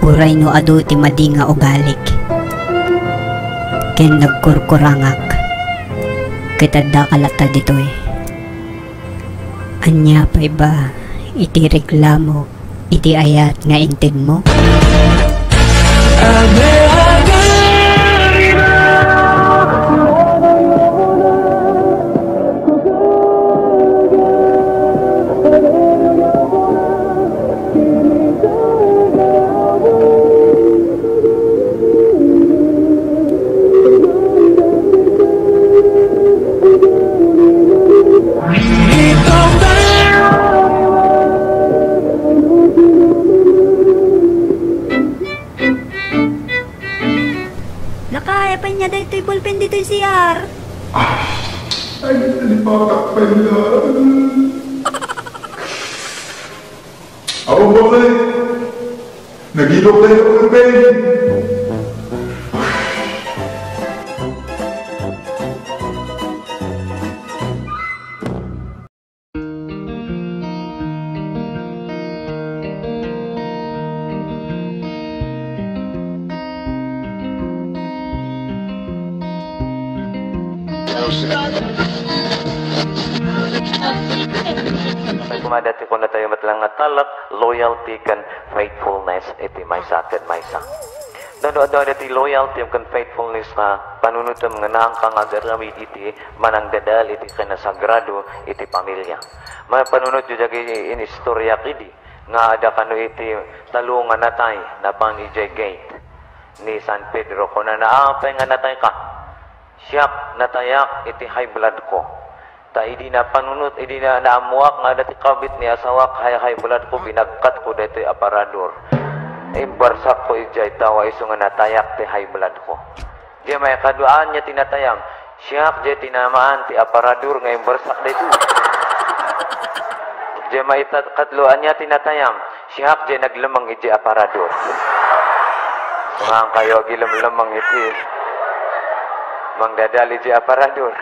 Speaker 10: Uray no adu ti madi nga ugalik. Ken nagkurkurangak. Kitadda kalata ditoy. Anya pa ba iti reklamo iti ayat nga inted mo?
Speaker 6: Nakaya pa niya dito'y ballpen dito'y CR.
Speaker 1: Ay, nalipatak pa yan. Ako ba kayo? Nagilok tayo ng pen.
Speaker 7: May kumadati ko na tayo matlang nga talak, loyalty kan faithfulness iti may sakit may sa. Doon iti loyalty kan faithfulness na panunutom nga naangkang agaramid iti manangdadal iti kanasagrado iti pamilya. May panunod yun in istorya kidi nga ada kano iti talungan natay na pang ijay gate ni San Pedro ko na naapay nga natay ka. Siyak natayak iti high blood ko. Ta idi na panunot, idi na naamuak nga dati kabit ni asawak high blood ko binagkat ko dito aparador. Barsak ko ijay tawa iso nga natayak ti high blood ko. Di may kaduaan niya tinatayam. Siyak di tinamaan ti aparador nga barsak dito. Di may katluan niya tinatayam. Siyak di naglamang ijay aparador. Mga kayo gilam-lamang iti. Mangdadali ijay aparador.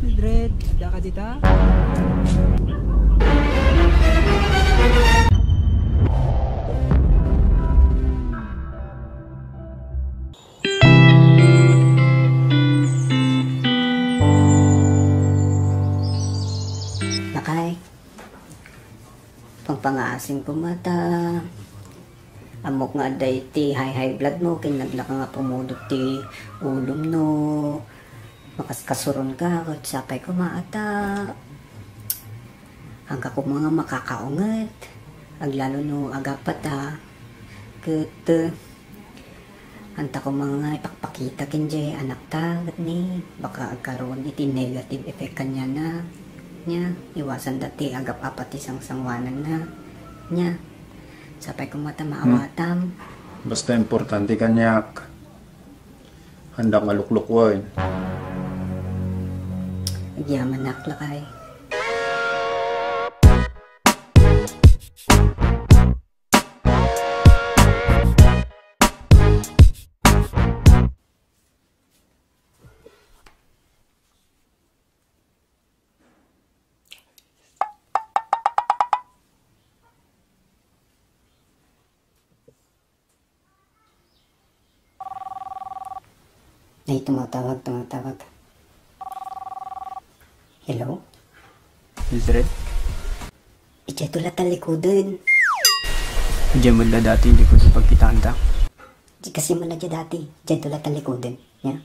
Speaker 4: Mildred, ada ka dita?
Speaker 13: Lakay, pangpangasin ko mata. Amok nga day ti high blood mo, kinaglaka nga pumulot ti ulom no. Makaskasuron ka, at sapay ko maata. Hangga ko mga makakaungat. Aglalo no agapat ha. Kat, Hanta ko mga ipakpakita kinje anak tagat ni baka agkaroon iti negative effect kanya na nya iwasan dati agap apat isang sangwanan na nya sapay ko mata maawatam.
Speaker 12: Basta importante kanyak. Handa maluklukwan.
Speaker 13: Agyaman naklakay. Ay, tumatawag. Hello?
Speaker 4: Mildred?
Speaker 13: Ijay tulat talikodan.
Speaker 4: Diyan mo na dati hindi ko sa pagkitaan ta.
Speaker 13: Di kasi mo na dyan dati. Ijay tulat talikodan. Yeah?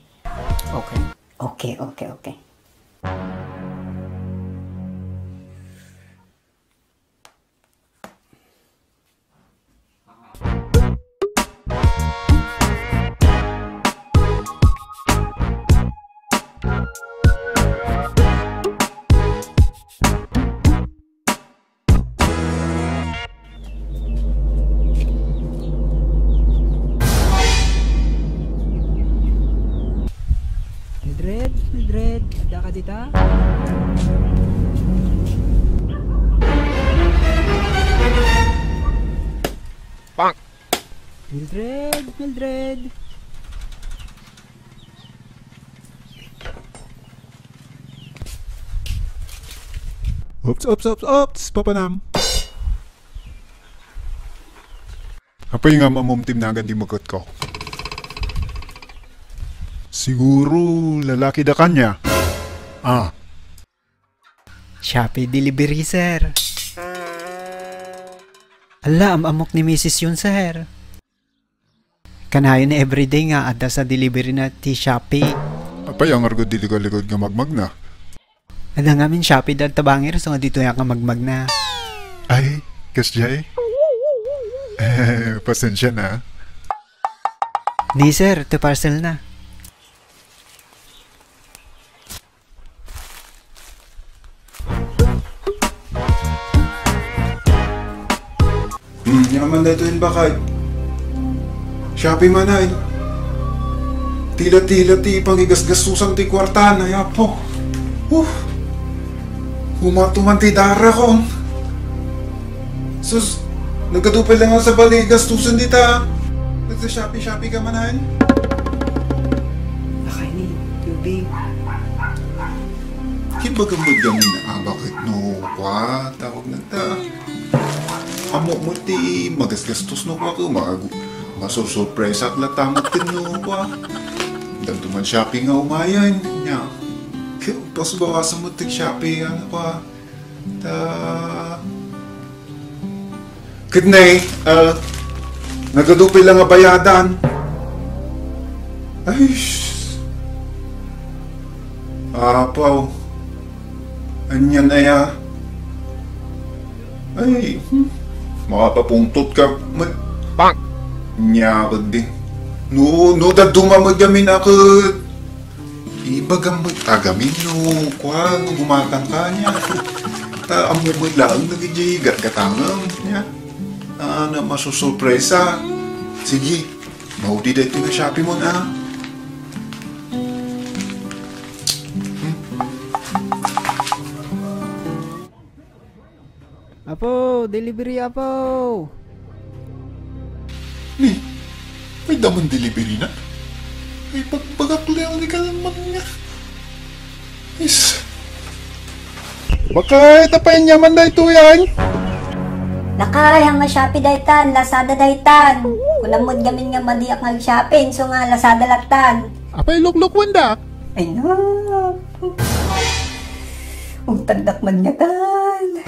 Speaker 4: Okay.
Speaker 13: Okay.
Speaker 4: Mildred, ada ka dita?
Speaker 1: Pang!
Speaker 4: Mildred!
Speaker 1: Ops, papanam. Apa yung nga mamumtim na agad di magot ko? Siguro lalaki da kanya.
Speaker 4: Shopee delivery, sir. Ala, amok ni Mrs. yun, sir. Kanayon na everyday nga ada sa delivery na ti Shopee.
Speaker 1: Apa yung argo diligod nga magmag na?
Speaker 4: Ada nga min Shopee dal tabangir so nga dito yung nga magmag na.
Speaker 1: Ay, kasjay? Pasensya na.
Speaker 4: Ni sir, to parcel na.
Speaker 1: Yaman na ito yung bakay. Shopee manay. Tila-tila ti pangigasgasusan ti kwartan. Ay po. Humatuman ti dara ko. Sus, nagkadupil lang ako sa bali gastusan dita. Nagsa-Shopee ka manay.
Speaker 4: Akay ni, tubig.
Speaker 1: Kibaga mo gamin na bakit no kwa tawag na ta. Amo mo ti magasgastos no kwa ko masursurpresa at latamot din no kwa. Danto man Shopee nga umayan niya. Pas bawasan mo ti Shopee ano kwa. Kidney, nagadupil lang nga bayadan. Ay, apaw. Anyan aya. Ay, makapapuntot ka. Pang! Nyakad din. No, daduma magamin ako. Iba agamin no. Kwa, gumatang ka niya. Amo mo lang nagijay gatangam niya. Na masusurpresa. Sige, maudi dito na Shopee mo na.
Speaker 4: Apo, delivery apo.
Speaker 1: May damang delivery na. Ay, pagpagakliang ni ka naman niya. Is. Baka itapain yaman na ito yan.
Speaker 13: Nakayang nga Shopee daytan, Lazada daytan. Kulamod gamin nga madiak nga shopping, so nga Lazada latan.
Speaker 1: Apay lukluk wanda.
Speaker 13: Ay na. Tandak man nga tan.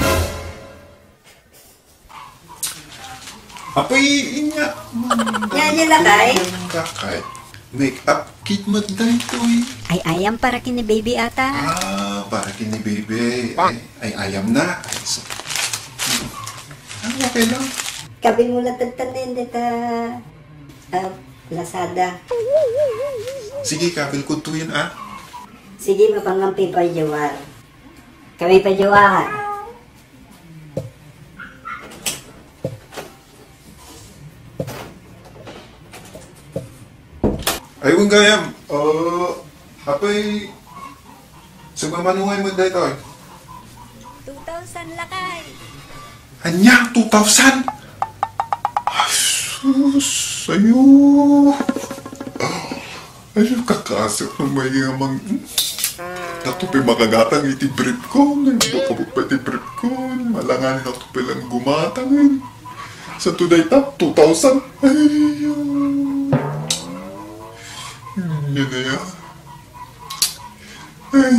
Speaker 1: Apay inya.
Speaker 13: Yan lakay.
Speaker 1: Kakay. Make up kit mo dito eh.
Speaker 13: Ay ayam para kini baby ata.
Speaker 1: Para kini baby. Ay ayam na. Ay, so. Okay lang.
Speaker 13: Kabin mo na tagtanin dita. Lazada.
Speaker 1: Sige, kabil ko to yan, ah.
Speaker 13: Sige, mapangampi pa jawar. Kami pa jawar.
Speaker 1: Ayun gayam, apay, sumamanuhay mo dahil ito.
Speaker 10: 2,000 lakay.
Speaker 1: Anya, 2,000? Asus, ayo. Ayo, kakasok ng may amang... Natupi makagatang iti brief ko. Nakabuk pa iti brief ko. Malanganin natupi lang gumatang. Sa today tap, 2,000. Ayo. Yan na yan. Ay.